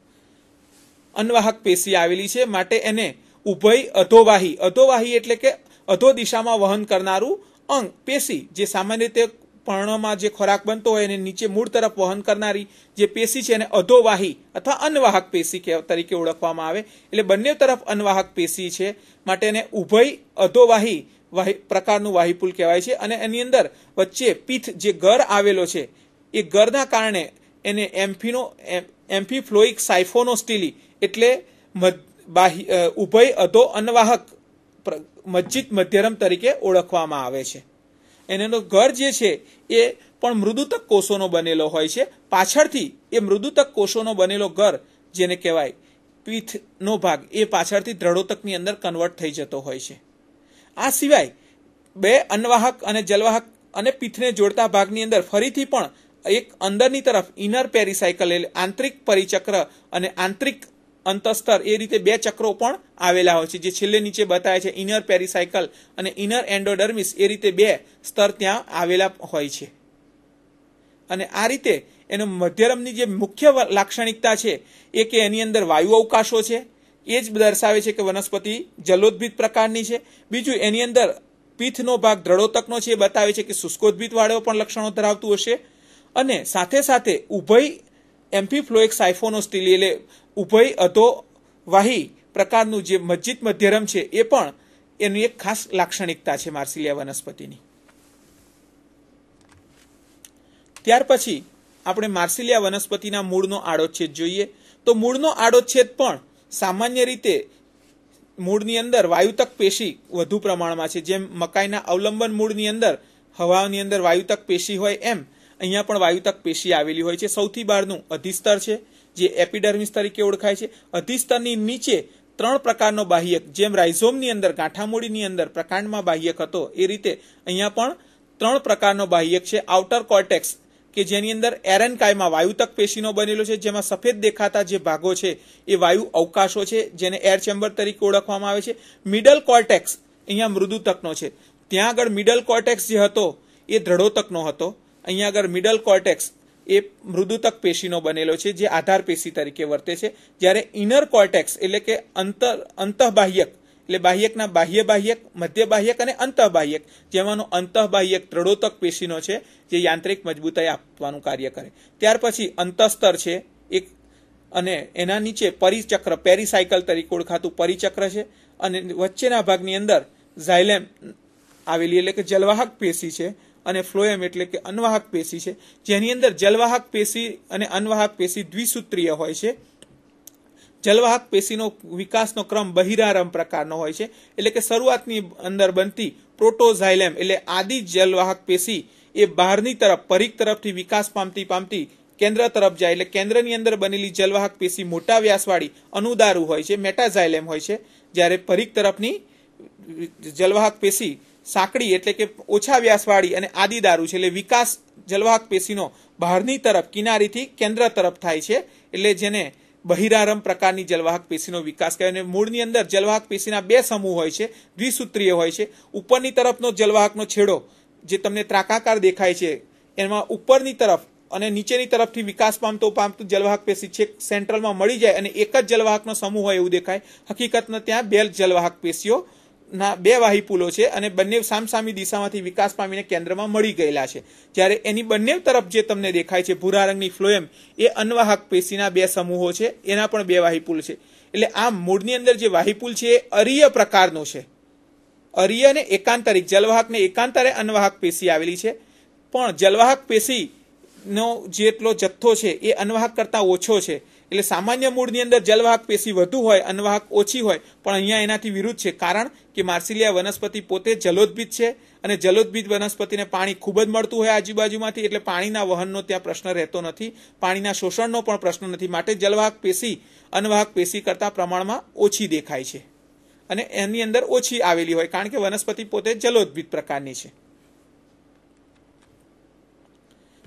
અન્નવાહક પેશી આવેલી છે, માટે એને ઉભય અધોવાહી, અધોવાહી એટલે કે અધો દિશામાં વહન કરનારું અંગ પેશી, જે સામાન્ય રીતે પર્ણમાં જે ખોરાક બનતો હોય એને નીચે મૂળ તરફ વહન કરનારી જે પેશી છે એને અધોવાહી અથવા અન્નવાહક પેશી તરીકે ઓળખવામાં આવે. એટલે બંને તરફ અન્નવાહક પેશી છે, માટે એને ઉભય અધોવાહી પ્રકારનું વાહિપુલ કહેવાય છે. અને એની અંદર વચ્ચે પીઠ જે ગર આવેલો છે એ ગરના કારણે એને એમ્ફીફ્લોઇક સાયફોનોસ્ટીલી એટલે ઉભય અધો અન્નવાહક મજ્જિત મધ્યરમ તરીકે ઓળખવામાં આવે છે. એનો ગર જે છે એ પણ મૃદુતક કોષોનો બનેલો હોય છે. પાછળથી એ મૃદુતક કોષોનો બનેલો ગર જેને કહેવાય પીઠનો ભાગ એ પાછળથી દ્રઢોતકની અંદર કન્વર્ટ થઈ જતો હોય છે. આ સિવાય બે અન્નવાહક અને જલવાહક અને પીઠને જોડતા ભાગની અંદર ફરીથી પણ એક અંદરની તરફ ઇનર પેરીસાયકલ એટલે આંતરિક પરિચક્ર અને આંતરિક અંતસ્તર એ રીતે બે ચક્રો પણ આવેલા હોય છે, જે છેલ્લે નીચે બતાવે છે. ઇનર પેરીસાયકલ અને ઇનર એન્ડોડર્મિસ એ રીતે બે સ્તર ત્યાં આવેલા હોય છે. અને આ રીતે એનો મધ્યરમની જે મુખ્ય લાક્ષણિકતા છે એ કે એની અંદર વાયુ અવકાશો છે, એ જ દર્શાવે છે કે વનસ્પતિ જલોદભિત પ્રકારની છે. બીજું એની અંદર પીઠનો ભાગ દ્રઢોતકનો છે, એ બતાવે છે કે શુષ્કોદભિત વાળો પણ લક્ષણો ધરાવતું હશે. અને સાથે સાથે ઉભય એમ્ફીફ્લોઇક સાયફોનોસ્ટીલી એટલે ઉભય અધોવાહી પ્રકારનું જે મજ્જિત મધ્યરમ છે એ પણ એની એક ખાસ લાક્ષણિકતા છે માર્સિલિયા વનસ્પતિની. ત્યાર પછી આપણે માર્સિલિયા વનસ્પતિના મૂળનો આડોચ્છેદ જોઈએ. તો મૂળનો આડોચ્છેદ પણ સામાન્ય રીતે મૂળની અંદર વાયુતક પેશી વધુ પ્રમાણમાં છે. જેમ મકાઈના અવલંબન મૂળની અંદર હવાની અંદર વાયુતક પેશી હોય એમ અહીંયા પણ વાયુતક પેશી આવેલી હોય છે. સૌથી બહારનું અધિસ્તર છે, જે એપિડર્મિસ તરીકે ઓળખાય છે. અધિસ્તરની નીચે 3 પ્રકારનો બાહ્યક, જેમ રાઇઝોમની અંદર ગાંઠામૂળીની અંદર પ્રકાંડમાં બાહ્યક હતો એ રીતે અહીંયા પણ 3 પ્રકારનો બાહ્યક છે. આઉટર કોર્ટેક્સ કે જેની અંદર એરેનકાયમાં વાયુતક પેશીનો બનેલો છે, જેમાં સફેદ દેખાતા જે ભાગો છે એ વાયુ અવકાશો છે, જેને એર ચેમ્બર તરીકે ઓળખવામાં આવે છે. મિડલ કોર્ટેક્સ અહીંયા મૃદુતકનો છે. ત્યાં આગળ મિડલ કોર્ટેક્સ જે હતો એ દ્રઢોતકનો હતો. અહીંયા આગળ મિડલ કોર્ટેક્સ એ મૃદુતક પેશીનો બનેલો છે, જે આધાર પેશી તરીકે વર્તે છે. જ્યારે ઇનર કોર્ટેક્સ એટલે કે અંતઃબાહ્યક એટલે બાહ્યકના બાહ્ય બાહ્યક, મધ્ય બાહ્યક અને અંતઃબાહ્યક, જેમાંનો અંતઃબાહ્યક દ્રઢોતક પેશીનો છે, જે યાંત્રિક મજબૂતાઈ આપવાનું કાર્ય કરે. ત્યાર પછી અંતસ્તર છે એક, અને એના નીચે પરિચક્ર પેરીસાયકલ તરીકે ઓળખાતું પરિચક્ર છે. અને વચ્ચેના ભાગની અંદર ઝાયલેમ આવેલી એટલે કે જલવાહક પેશી છે, અને ફ્લોએમ એટલે કે અન્વાહક પેશી છે, જેની અંદર જલવાહક પેશી અને અન્વાહક પેશી દ્વિસૂત્રીય હોય છે. જલવાહક પેશીનો વિકાસનો ક્રમ બહિરારંભ પ્રકારનો હોય છે, એટલે કે શરૂઆતની અંદર બનતી પ્રોટોઝાઇલેમ એટલે આદિ જલવાહક પેશી એ બહારની તરફ પરિઘ તરફથી વિકાસ પામતી કેન્દ્ર તરફ જાય. એટલે કેન્દ્રની અંદર બનેલી જલવાહક પેશી મોટા વ્યાસવાળી અનુદારુ હોય છે, મેટાઝાઇલેમ હોય છે. જ્યારે પરિઘ તરફની જલવાહક પેશી સાંકડી એટલે કે ઓછા વ્યાસવાળી અને આદિદારુ છે. એટલે વિકાસ જલવાહક પેશીનો બહારની તરફ કિનારીથી કેન્દ્ર તરફ થાય છે, એટલે જેને બહિરારંભ પ્રકારની જલવાહક પેશીનો વિકાસ કહેવાય. અને મૂળની અંદર જલવાહક પેશીના 2 સમૂહ હોય છે, દ્વિસૂત્રીય હોય છે. ઉપરની તરફનો જલવાહકનો છેડો જે તમને ત્રાકાકાર દેખાય છે, એમાં ઉપરની તરફ અને નીચેની તરફથી વિકાસ પામતું જલવાહક પેશી છેક સેન્ટ્રલમાં મળી જાય અને એક જ જલવાહકનો સમૂહ હોય એવું દેખાય. હકીકતમાં ત્યાં 2 જલવાહક પેશીઓ ના 2 વાહિપુલો છે, અને બંને સામસામી દિશામાંથી વિકાસ પામીને કેન્દ્રમાં મળી ગયેલા છે. જ્યારે એની બંને તરફ જે તમને દેખાય છે ભૂરા રંગની ફ્લોએમ, એ અન્વાહક પેશીના 2 સમૂહો છે, એના પણ 2 વાહિપુલ છે. એટલે આમ મૂળની અંદર જે વાહિપુલ છે એ અરીય પ્રકારનો છે. અરીય અને એકાંતરિક, જલવાહકને એકાંતરે અન્વાહક પેશી આવેલી છે, પણ જલવાહક પેશીનો જેટલો જથ્થો છે એ અન્વાહક કરતાં ઓછો છે. એટલે સામાન્ય મૂળની અંદર જલવાહક પેશી વધુ હોય, અન્વાહક ઓછી હોય, પણ અહીંયા એનાથી વિરુદ્ધ છે. કારણ કે માર્સિલિયા વનસ્પતિ પોતે જલોદભિત છે, અને જલોદભિત વનસ્પતિને પાણી ખૂબ જ મળતું હોય આજુબાજુમાંથી, એટલે પાણીના વહનનો ત્યાં પ્રશ્ન રહેતો નથી, પાણીના શોષણનો પણ પ્રશ્ન નથી. માટે જલવાહક પેશી અન્વાહક પેશી કરતાં પ્રમાણમાં ઓછી દેખાય છે, અને એની અંદર ઓછી આવેલી હોય, કારણ કે વનસ્પતિ પોતે જલોદભિત પ્રકારની છે.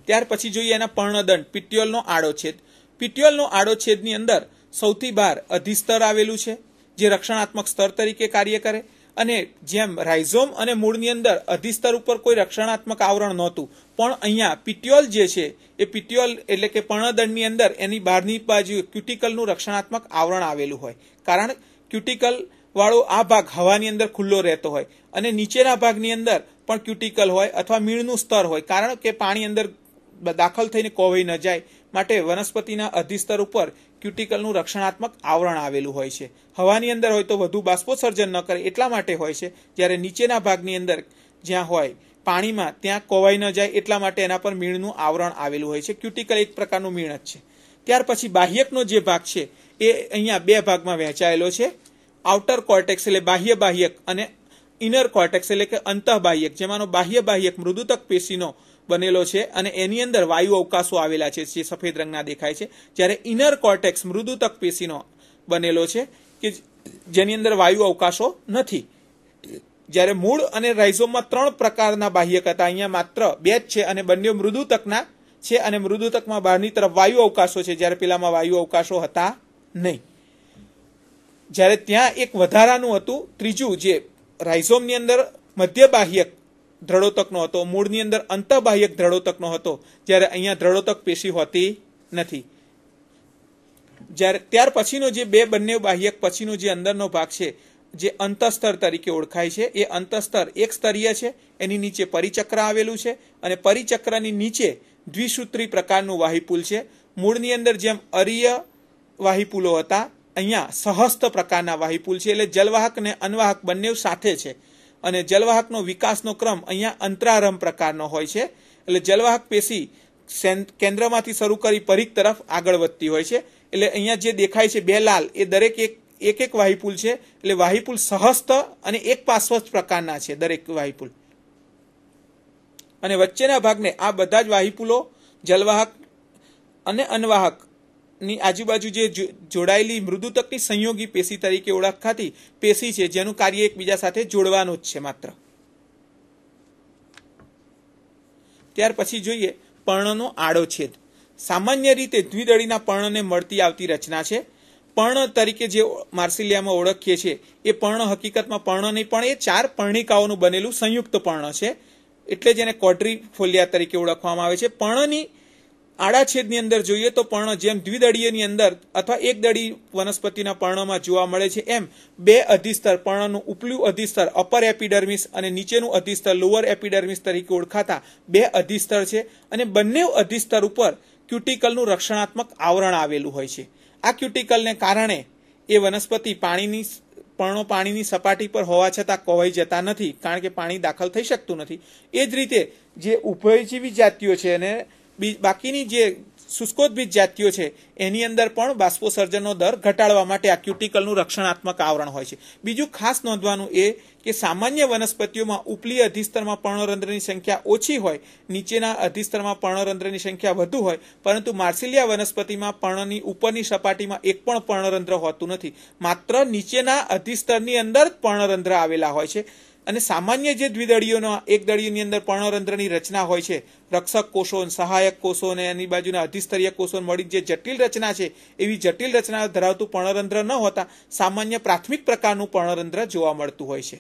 ત્યાર પછી જોઈએ એના પર્ણદંડ, પિટ્યોલનો આડોછેદ. પિટ્યોલનો આડોછેદની અંદર સૌથી બહાર અધિસ્તર આવેલું છે, જે રક્ષણાત્મક સ્તર તરીકે કાર્ય કરે. અને જેમ રાઇઝોમ અને મૂળની અંદર અધિસ્તર ઉપર કોઈ રક્ષણાત્મક આવરણ નહોતું, પણ અહીંયા પિટ્યોલ જે છે એ પિટ્યોલ એટલે કે પર્ણદંડની અંદર એની બહારની બાજુ ક્યુટિકલનું રક્ષણાત્મક આવરણ આવેલું હોય. કારણ ક્યુટિકલ વાળો આ ભાગ હવાની અંદર ખુલ્લો રહેતો હોય અને નીચેના ભાગની અંદર પણ ક્યુટિકલ હોય અથવા મીણનું સ્તર હોય, કારણ કે પાણી અંદર દાખલ થઈને કોવાઈ ન જાય માટે વનસ્પતિના અધિસ્તર ઉપર ક્યુટિકલનું રક્ષણાત્મક આવરણ આવેલું હોય છે. હવાની અંદર હોય તો વધુ બાષ્પોત્સર્જન ન કરે એટલા માટે હોય છે, જ્યારે નીચેના ભાગની અંદર જ્યાં હોય પાણીમાં ત્યાં કોવાઈ ન જાય એટલા માટે એના પર મીણનું આવરણ આવેલું હોય છે. ક્યુટિકલ એક પ્રકારનું મીણ જ છે. ત્યાર પછી બાહ્યકનો જે ભાગ છે એ અહીંયા બે ભાગમાં વહેંચાયેલો છે. આઉટર કોર્ટેક્સ એટલે બાહ્ય બાહ્યક અને ઇનર કોર્ટેક્સ એટલે કે અંતઃબાહ્યક, જેમાંનો બાહ્ય બાહ્યક મૃદુતક પેશીનો બનેલો છે અને એની અંદર વાયુ અવકાશો આવેલા છે જે સફેદ રંગના દેખાય છે, જ્યારે ઇનર કોર્ટેક્સ મૃદુતક પેશીનો બનેલો છે કે જેની અંદર વાયુ અવકાશો નથી. જ્યારે મૂળ અને રાઇઝોમમાં 3 પ્રકારના બાહ્યક હતા, અહીંયા માત્ર 2 જ છે અને બંને મૃદુતકના છે અને મૃદુતકમાં બહારની તરફ વાયુ અવકાશો છે, જ્યારે પેલામાં વાયુ અવકાશો હતા નહીં. જ્યારે ત્યાં એક વધારાનું હતું ત્રીજું, જે રાઇઝોમની અંદર મધ્ય બાહ્યક દ્રઢોતકનો હતો, મૂળની અંદર અંતઃબાહ્યક દ્રઢોતકનો હતો, જ્યારે અહીંયા દ્રઢોતક પેશી હોતી નથી. જ્યારે ત્યાર પછીનો જે બંને બાહ્યક પછીનો જે અંદરનો ભાગ છે જે અંતઃસ્તર તરીકે ઓળખાય છે, એ અંતઃસ્તર એક સ્તરીય છે. એની નીચે પરિચક્ર આવેલું છે અને પરિચક્રની નીચે દ્વિસૂત્રી પ્રકારનું વાહિપુલ છે. મૂળની અંદર જેમ અરીય વાહિપુલો હતા, અહીંયા સહસ્ત પ્રકારના વાહિપુલ છે, એટલે જલવાહક અને અનવાહક બંને સાથે છે. અને જલવાહકનો વિકાસનો ક્રમ અહીંયા અંતરારંભ પ્રકારનો હોય છે, એટલે જલવાહક પેશી કેન્દ્રમાંથી શરૂ કરી પરિઘ તરફ આગળ વધતી હોય છે. એટલે અહીંયા જે દેખાય છે 2 લાલ એ દરેક એક વાહિપુલ છે, એટલે વાહિપુલ સહસ્ત અને એક પાર્શ્વસ્થ પ્રકારના છે દરેક વાહિપુલ. અને વચ્ચેના ભાગને આ બધા જ વાહિપુલો જલવાહક અને અનવાહક ની આજુબાજુ જે જોડાયેલી મૃદુતકની સંયોગી પેશી તરીકે ઓળખાતી પેશી છે, જેનું કાર્ય એકબીજા સાથે જોડવાનું જ છે માત્ર. ત્યાર પછી જોઈએ પર્ણનો આડોછેદ. સામાન્ય રીતે દ્વિદળીના પર્ણને મળતી આવતી રચના છે. પર્ણ તરીકે જે માર્સિલિયામાં ઓળખીએ છીએ એ પર્ણ હકીકતમાં પર્ણ નહીં, પણ એ 4 પર્ણિકાઓનું બનેલું સંયુક્ત પર્ણ છે, એટલે જ એને ક્વોડ્રીફોલિયા તરીકે ઓળખવામાં આવે છે. પર્ણની આડાછેદની અંદર જોઈએ તો પર્ણ જેમ દ્વિદળીયની અંદર અથવા એકદળી વનસ્પતિના પર્ણમાં જોવા મળે છે, એમ 2 અધિસ્તર પર્ણનું ઉપલું અધિસ્તર અપર એપિડર્મિસ અને નીચેનું અધિસ્તર લોઅર એપિડર્મિસ તરીકે ઓળખાતા 2 અધિસ્તર છે. અને બંને અધિસ્તર ઉપર ક્યુટિકલનું રક્ષણાત્મક આવરણ આવેલું હોય છે. આ ક્યુટિકલને કારણે એ વનસ્પતિ પાણીની સપાટી પર હોવા છતાં કોવાઈ જતા નથી, કારણ કે પાણી દાખલ થઈ શકતું નથી. એ જ રીતે જે ઉભયજીવી જાતિઓ છે અને બાકીની જે શુષ્કોદ્ભિદ જાતિઓ છે એની અંદર પણ બાષ્પોસર્જનનો દર ઘટાડવા માટે આ ક્યુટિકલનું રક્ષણાત્મક આવરણ હોય છે. બીજું ખાસ નોંધવાનું એ કે સામાન્ય વનસ્પતિઓમાં ઉપલી અધિસ્તરમાં પર્ણરંધ્રની સંખ્યા ઓછી હોય, નીચેના અધિસ્તરમાં પર્ણરંધ્રની સંખ્યા વધુ હોય, પરંતુ માર્સિલિયા વનસ્પતિમાં પર્ણની ઉપરની સપાટીમાં એક પણ પર્ણરંધ્ર હોતું નથી, માત્ર નીચેના અધિસ્તરની અંદર જ પર્ણરંધ્ર આવેલા હોય છે. અને સામાન્ય જે દ્વિદળીઓના એકદળીઓની અંદર પર્ણરંધ્રની રચના હોય છે, રક્ષક કોષો, સહાયક કોષો અને એની બાજુના અધિસ્તરીય કોષો મળી જે જટિલ રચના છે, એવી જટિલ રચના ધરાવતું પર્ણરંધ્ર ન હોતા સામાન્ય પ્રાથમિક પ્રકારનું પર્ણરંધ્ર જોવા મળતું હોય છે.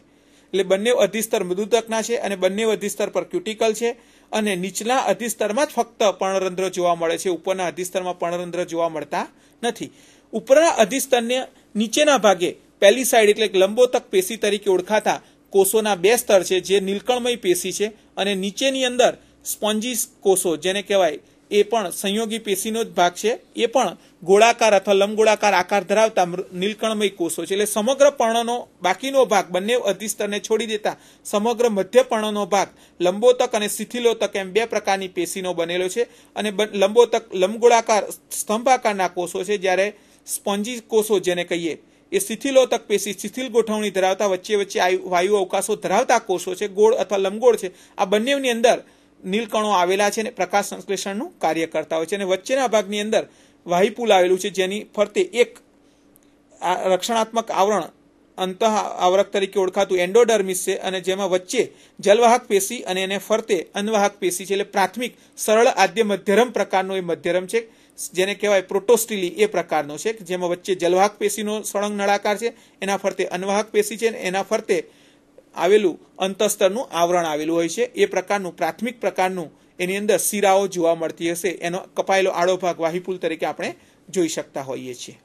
એટલે બંને અધિસ્તર મૃદુતકના છે અને બંને અધિસ્તર પર ક્યુટિકલ છે, અને નીચલા અધિસ્તરમાં જ ફક્ત પર્ણરંધ્ર જોવા મળે છે, ઉપરના અધિસ્તરમાં પર્ણરંધ્ર જોવા મળતા નથી. ઉપરના અધિસ્તરને નીચેના ભાગે પહેલી સાઈડ એટલે લંબોતક પેશી તરીકે ઓળખાતા કોષોના 2 સ્તર છે, જે નીલકણમય પેશી છે, અને નીચેની અંદર સ્પોન્જીસ કોષો જેને કહેવાય એ પણ સંયોગી પેશીનો જ ભાગ છે, એ પણ ગોળાકાર અથવા લંબગોળાકાર આકાર ધરાવતા નીલકણમય કોષો છે. એટલે સમગ્ર પર્ણનો બાકીનો ભાગ બંને અધિસ્તરને છોડી દેતા સમગ્ર મધ્ય પર્ણનો ભાગ લંબોતક અને શિથિલોતક એમ 2 પ્રકારની પેશીનો બનેલો છે. અને લંબોતક લંબગોળાકાર સ્તંભાકારના કોષો છે, જ્યારે સ્પોન્જી કોષો જેને કહીએ એ શિથિલોતક પેશી શિથિલ ગોઠવણી ધરાવતા વચ્ચે વચ્ચે વાયુ અવકાશો ધરાવતા કોષો છે, ગોળ અથવા લંબગોળ છે. આ બંનેની અંદર નીલકણો આવેલા છે અને પ્રકાશ સંશ્લેષણનું કાર્ય કરતા હોય છે. અને વચ્ચેના ભાગની અંદર વાહિપુલ આવેલું છે, જેની ફરતે એક રક્ષણાત્મક આવરણ અંતઃ આવરક તરીકે ઓળખાતું એન્ડોડર્મિસ છે, અને જેમાં વચ્ચે જલવાહક પેશી અને એને ફરતે અનવાહક પેશી છે. એટલે પ્રાથમિક સરળ આદ્ય મધ્યરમ પ્રકારનો એ મધ્યરમ છે, જેને કહેવાય પ્રોટોસ્ટિલી એ પ્રકારનો છે, જેમાં વચ્ચે જલવાહક પેશીનો સળંગ નળાકાર છે, એના ફરતે અનવાહક પેશી છે, એના ફરતે આવેલું અંતસ્તરનું આવરણ આવેલું હોય છે. એ પ્રકારનું પ્રાથમિક પ્રકારનું એની અંદર શિરાઓ જોવા મળતી હશે. એનો કપાયેલો આડો ભાગ વાહિપુલ તરીકે આપણે જોઈ શકતા હોઈએ છીએ.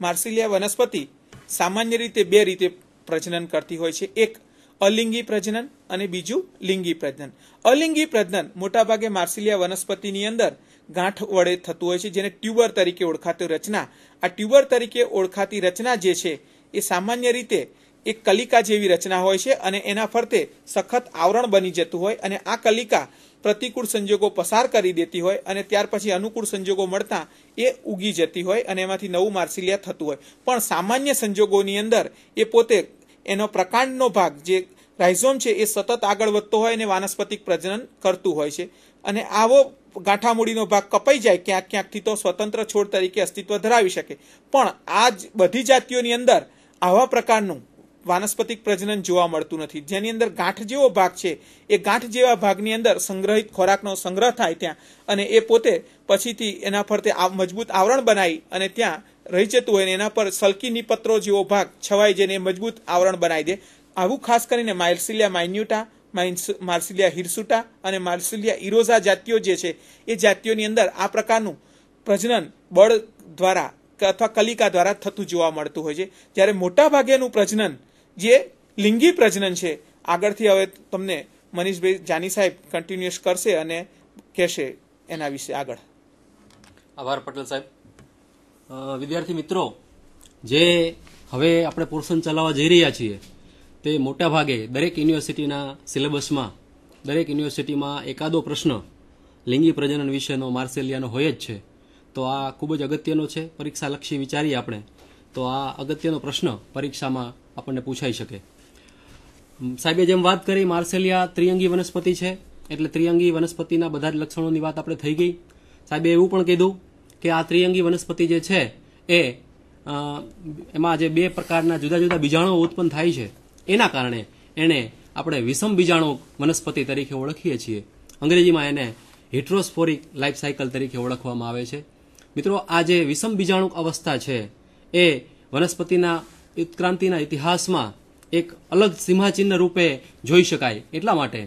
માર્સિલિયા વનસ્પતિ સામાન્ય રીતે બે રીતે પ્રજનન કરતી હોય છે. એક અલિંગી પ્રજનન અને બીજું લિંગી પ્રજનન. અલિંગી પ્રજનન મોટાભાગે માર્સિલિયા વનસ્પતિની અંદર ગાંઠ વડે થતું હોય છે, જેને ટ્યુબર તરીકે ઓળખાતી રચના. આ ટ્યુબર તરીકે ઓળખાતી રચના જે છે એ સામાન્ય રીતે એક કલિકા જેવી રચના હોય છે અને એના ફરતે સખત આવરણ બની જતું હોય અને આ કલિકા પ્રતિકૂળ સંજોગો પસાર કરી દેતી હોય અને ત્યાર પછી અનુકૂળ સંજોગો મળતા એ ઉગી જતી હોય અને એમાંથી નવું માર્સિલિયા થતું હોય. પણ સામાન્ય સંજોગોની અંદર એ પોતે એનો પ્રકાંડનો ભાગ જે રાઇઝોમ છે એ સતત આગળ વધતો હોય અને વાનસ્પતિક પ્રજનન કરતું હોય છે. અને આવો ગાંઠામૂળીનો ભાગ કપાઈ જાય ક્યાંક ક્યાંકથી તો સ્વતંત્ર છોડ તરીકે અસ્તિત્વ ધરાવી શકે. પણ આ બધી જાતિઓની અંદર આવા પ્રકારનું વાનસ્પતિક પ્રજનન જોવા મળતું નથી, જેની અંદર ગાંઠ જેવો ભાગ છે એ ગાંઠ જેવા ભાગની અંદર સંગ્રહિત ખોરાકનો સંગ્રહ થાય ત્યાં અને એ પોતે પછીથી એના ફરતે મજબૂત આવરણ બનાવી અને ત્યાં રહી જતું હોય. એના પર સલ્કી નિપત્રો જેવો ભાગ છવાઈ જઈને મજબૂત આવરણ બનાવી દે. આવું ખાસ કરીને માર્સિલિયા માઇન્યુટા, માર્સિલિયા હિર્સુટા અને માર્સિલિયા ઇરોઝા જાતિઓ જે છે એ જાતિઓની અંદર આ પ્રકારનું પ્રજનન બળ દ્વારા અથવા કલિકા દ્વારા થતું જોવા મળતું હોય છે. જ્યારે મોટા ભાગેનું પ્રજનન જે લિંગી પ્રજનન છે, આગળથી હવે તમને મનીષભાઈ જાની સાહેબ કન્ટિન્યુઅસ કરશે અને કહેશે એના વિશે આગળ. આભાર પટેલ સાહેબ. વિદ્યાર્થી મિત્રો, જે હવે આપણે પોર્શન ચલાવવા જઈ રહ્યા છીએ તે મોટા ભાગે દરેક યુનિવર્સિટીના સિલેબસમાં, દરેક યુનિવર્સિટીમાં એકાદો પ્રશ્ન લિંગી પ્રજનન વિશેનો માર્સેલિયાનો હોય જ છે. તો આ ખૂબ જ અગત્યનો છે. પરીક્ષાલક્ષી વિચારીએ આપણે તો આ અગત્યનો પ્રશ્ન પરીક્ષામાં આપણને પૂછાઈ શકે. સાહેબે જેમ વાત કરી, માર્સેલિયા ત્રિઅંગી વનસ્પતિ છે, એટલે ત્રિઅંગી વનસ્પતિના બધા જ લક્ષણોની વાત આપણે થઈ ગઈ. સાહેબે એવું પણ કીધું કે આ ત્રિઅંગી વનસ્પતિ જે છે એ એમાં જે બે પ્રકારના જુદા જુદા બીજાણુઓ ઉત્પન્ન થાય છે એના કારણે એને આપણે વિષમ બીજાણુ વનસ્પતિ તરીકે ઓળખીએ છીએ. અંગ્રેજીમાં એને હેટ્રોસ્પોરિક લાઈફ સાયકલ તરીકે ઓળખવામાં આવે છે. મિત્રો, આ જે વિષમ બીજાણુક અવસ્થા છે એ વનસ્પતિના ઉત્ક્રાંતિના ઇતિહાસમાં એક અલગ સીમાચિહ્ન રૂપે જોઈ શકાય. એટલા માટે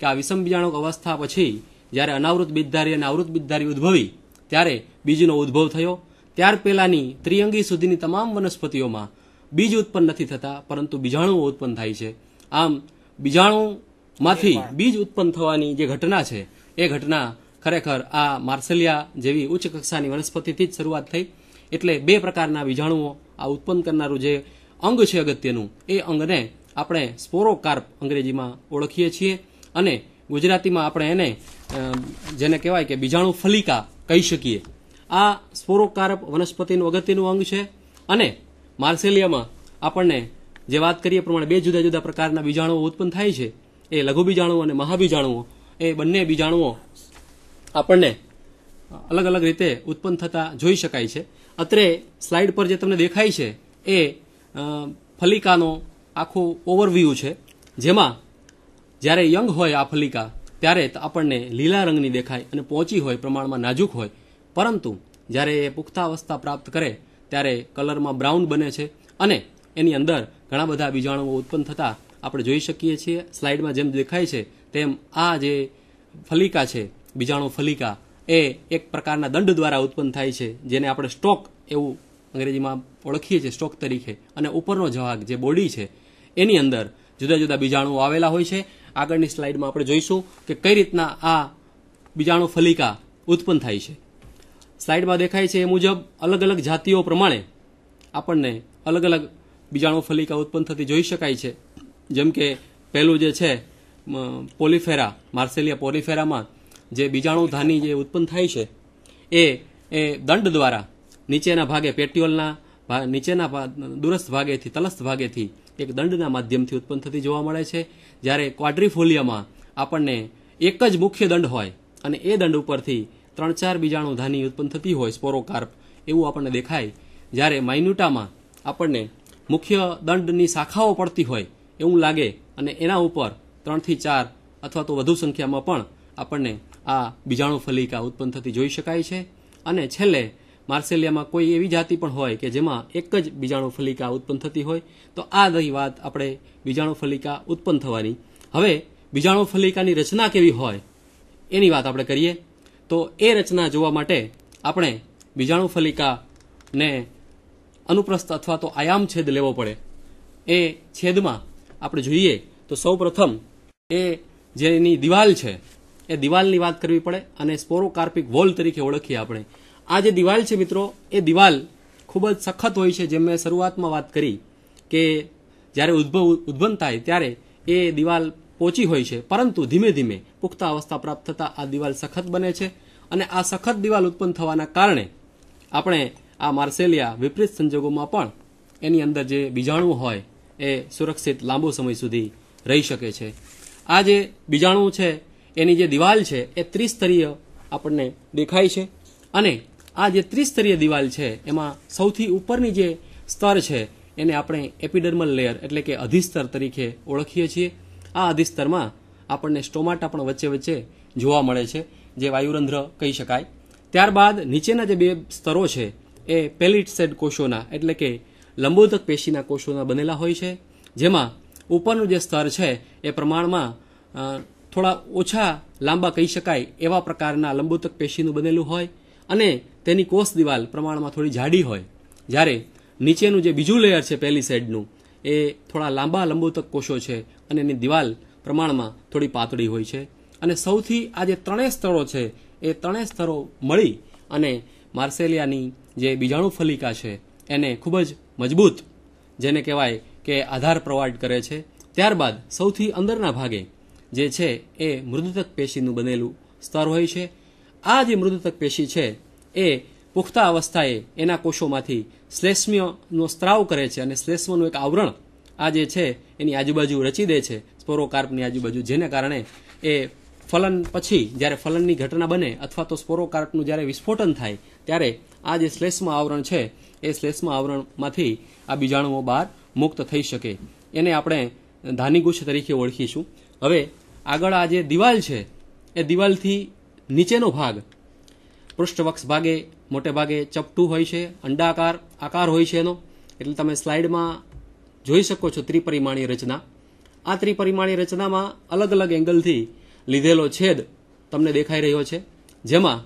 કે આ વિષમ બીજાણુક અવસ્થા પછી જ્યારે અનાવૃત બીજધારી અને આવૃત બીજધારી ઉદ્ભવી ત્યારે બીજનો ઉદ્ભવ થયો. ત્યાર પહેલાની ત્રિઅંગી સુધીની તમામ વનસ્પતિઓમાં બીજ ઉત્પન્ન નથી થતા, પરંતુ બીજાણુઓ ઉત્પન્ન થાય છે. આમ બીજાણુમાંથી બીજ ઉત્પન્ન થવાની જે ઘટના છે એ ઘટના ખરેખર આ માર્સેલિયા જેવી ઉચ્ચ કક્ષાની વનસ્પતિથી જ શરૂઆત થઈ. એટલે બે પ્રકારના બીજાણુઓ આ ઉત્પન્ન કરનારું જે અંગ છે અગત્યનું, એ અંગને આપણે સ્પોરોકાર્પ અંગ્રેજીમાં ઓળખીએ છીએ અને ગુજરાતીમાં આપણે એને જેને કહેવાય કે બીજાણુ ફલિકા કહી શકીએ. આ સ્પોરોકાર્પ વનસ્પતિનું અગત્યનું અંગ છે અને માર્સેલિયામાં આપણને જે વાત કરીએ પ્રમાણે બે જુદા જુદા પ્રકારના બીજાણુઓ ઉત્પન્ન થાય છે. એ લઘુ બીજાણુઓ અને મહાબીજાણુઓ, એ બંને બીજાણુઓ આપણને અલગ અલગ રીતે ઉત્પન્ન થતા જોઈ શકાય છે. અત્રે સ્લાઇડ પર જે તમને દેખાય છે એ ફલિકાનો આખું ઓવરવ્યૂ છે, જેમાં જ્યારે યંગ હોય આ ફલિકા ત્યારે આપણને લીલા રંગની દેખાય અને પોચી હોય, પ્રમાણમાં નાજુક હોય. પરંતુ જ્યારે એ પુખ્તાવસ્થા પ્રાપ્ત કરે ત્યારે કલરમાં બ્રાઉન બને છે અને એની અંદર ઘણા બધા બીજાણુઓ ઉત્પન્ન થતા આપણે જોઈ શકીએ છીએ. સ્લાઇડમાં જેમ દેખાય છે તેમ આ જે ફલિકા છે, બીજાણુ ફલિકા, એ એક પ્રકારના દંડ દ્વારા ઉત્પન્ન થાય છે, જેને આપણે સ્ટોક એવું અંગ્રેજીમાં ઓળખીએ છીએ, સ્ટોક તરીકે. અને ઉપરનો ભાગ જે બોડી છે એની અંદર જુદા જુદા બીજાણુઓ આવેલા હોય છે. આગળની સ્લાઇડમાં આપણે જોઈશું કે કઈ રીતના આ બીજાણુ ફલિકા ઉત્પન્ન થાય છે. સ્લાઇડમાં દેખાય છે એ મુજબ અલગ અલગ જાતિઓ પ્રમાણે આપણને અલગ અલગ બીજાણુ ફલિકા ઉત્પન્ન થતી જોઈ શકાય છે. જેમ કે પહેલું જે છે પોલિફેરા, માર્સેલિયા પોલિફેરામાં જે બીજાણુ ધાની જે ઉત્પન્ન થાય છે એ દંડ દ્વારા નીચેના ભાગે, પેટ્યુલના નીચેના દૂરસ્થ ભાગેથી, તલસ્થ ભાગેથી એક દંડના માધ્યમથી ઉત્પન્ન થતી જોવા મળે છે. જ્યારે ક્વાડ્રિફોલિયામાં આપણને એક જ મુખ્ય દંડ હોય અને એ દંડ ઉપરથી 3-4 બીજાણુ ધાની ઉત્પન્ન થતી હોય, સ્પોરોકાર્પ, એવું આપણને દેખાય. જ્યારે માઇન્યુટામાં આપણને મુખ્ય દંડની શાખાઓ પડતી હોય એવું લાગે અને એના ઉપર 3-4 અથવા તો વધુ સંખ્યામાં પણ આપણને આ બીજાણુ ફલિકા ઉત્પન્ન થતી જોઈ શકાય છે. અને છેલ્લે માર્સેલિયામાં કોઈ એવી જાતિ પણ હોય કે જેમાં એક જ બીજાણુ ફલિકા ઉત્પન્ન થતી હોય તો આ રહી વાત આપણે બીજાણુ ફલિકા ઉત્પન્ન થવાની. હવે બીજાણુ ફલિકાની રચના કેવી હોય એની વાત આપણે કરીએ તો એ રચના જોવા માટે આપણે બીજાણુ ફલિકાને અનુપ્રસ્થ અથવા તો આયામ છેદ લેવો પડે. એ છેદમાં આપણે જોઈએ તો સૌપ્રથમ એ જેની દિવાલ છે એ દિવાલની વાત કરવી પડે અને સ્પોરોકાર્પિક વોલ તરીકે ઓળખીએ આપણે. આ જે દિવાલ છે મિત્રો એ દિવાલ ખૂબ જ સખત હોય છે. જેમ મેં શરૂઆતમાં વાત કરી કે જ્યારે ઉદ્ભવન થાય ત્યારે એ દિવાલ પોચી હોય છે, પરંતુ ધીમે ધીમે પુખ્તા અવસ્થા પ્રાપ્ત થતાં આ દિવાલ સખત બને છે અને આ સખત દિવાલ ઉત્પન્ન થવાના કારણે આપણે આ માર્સેલિયા વિપરીત સંજોગોમાં પણ એની અંદર જે બીજાણુ હોય એ સુરક્ષિત લાંબો સમય સુધી રહી શકે છે. આ જે બીજાણુ છે એની જે દિવાલ છે એ ત્રિસ્તરીય આપણને દેખાય છે અને આ જે ત્રિસ્તરીય દિવાલ છે એમાં સૌથી ઉપરની જે સ્તર છે એને આપણે એપિડર્મલ લેયર એટલે કે અધિસ્તર તરીકે ઓળખીએ છીએ. આ અધિસ્તરમાં આપણને સ્ટોમાટા પણ વચ્ચે વચ્ચે જોવા મળે છે, જે વાયુરંધ્ર કહી શકાય. ત્યારબાદ નીચેના જે બે સ્તરો છે એ પેલિટસેડ કોષોના એટલે કે લંબોદક પેશીના કોષોના બનેલા હોય છે, જેમાં ઉપરનું જે સ્તર છે એ પ્રમાણમાં થોડા ઓછા લાંબા કહી શકાય એવા પ્રકારના લંબોદક પેશીનું બનેલું હોય અને તેની કોષ દિવાલ પ્રમાણમાં થોડી જાડી હોય, જ્યારે નીચેનું જે બીજું લેયર છે પેલિસેડનું એ થોડા લાંબા લંબોદક કોષો છે અને એની દિવાલ પ્રમાણમાં થોડી પાતળી હોય છે. અને સૌથી આ જે ત્રણેય સ્તરો છે એ ત્રણેય સ્તરો મળી અને માર્સેલિયાની જે બીજાણુ ફલિકા છે એને ખૂબ જ મજબૂત જેને કહેવાય કે આધાર પ્રોવાઈડ કરે છે. ત્યારબાદ સૌથી અંદરના ભાગે જે છે એ મૃદુતક પેશીનું બનેલું સ્તર હોય છે. આ જે મૃદુતક પેશી છે એ પુખ્તા અવસ્થાએ એના કોષોમાંથી શ્લેષ્મ્યનો સ્ત્રાવ કરે છે અને શ્લેષ્મનું એક આવરણ આ જે છે એની આજુબાજુ રચી દે છે સ્પોરોકાર્પની આજુબાજુ, જેને કારણે એ ફલન પછી જ્યારે ફલનની ઘટના બને અથવા તો સ્પોરોકાર્પનું જ્યારે વિસ્ફોટન થાય ત્યારે આ જે શ્લેષ્મ આવરણ છે એ શ્લેષ્મ આવરણમાંથી આ બીજાણુઓ બહાર મુક્ત થઈ શકે. એને આપણે ધાનીગુચ્છ તરીકે ઓળખીશું. હવે આગળ આ જે દિવાલ છે એ દિવાલથી નીચેનો ભાગ પૃષ્ઠવક્ષ ભાગે મોટે ભાગે ચપટું હોય છે, અંડાકાર આકાર હોય છે એનો. એટલે તમે સ્લાઇડમાં જોઈ શકો છો ત્રિપરિમાણીય રચના. આ ત્રિપરિમાણીય રચનામાં અલગ અલગ એંગલથી લીધેલો છેદ તમને દેખાઈ રહ્યો છે, જેમાં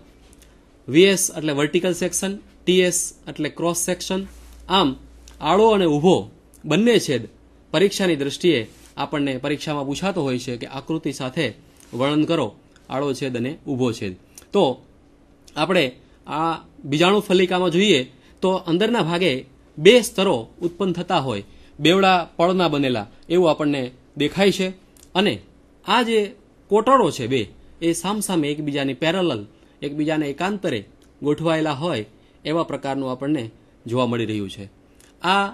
વીએસ એટલે વર્ટિકલ સેક્શન, ટીએસ એટલે ક્રોસ સેક્શન. આમ આડો અને ઊભો બંને છેદ પરીક્ષાની દ્રષ્ટિએ આપણને પરીક્ષામાં પૂછાતો હોય છે કે આકૃતિ સાથે વર્ણન કરો આડો છેદ અને ઊભો છેદ. તો આપણે આ બીજાણુ ફલિકામાં જોઈએ તો અંદરના ભાગે બે સ્તરો ઉત્પન્ન થતા હોય, બેવડા પળના બનેલા એવું આપણને દેખાય છે. અને આ જે કોટરો છે બે એ સામસામે એકબીજાની પેરેલલ એકબીજાને એકાંતરે ગોઠવાયેલા હોય એવા પ્રકારનું આપણને જોવા મળી રહ્યું છે. આ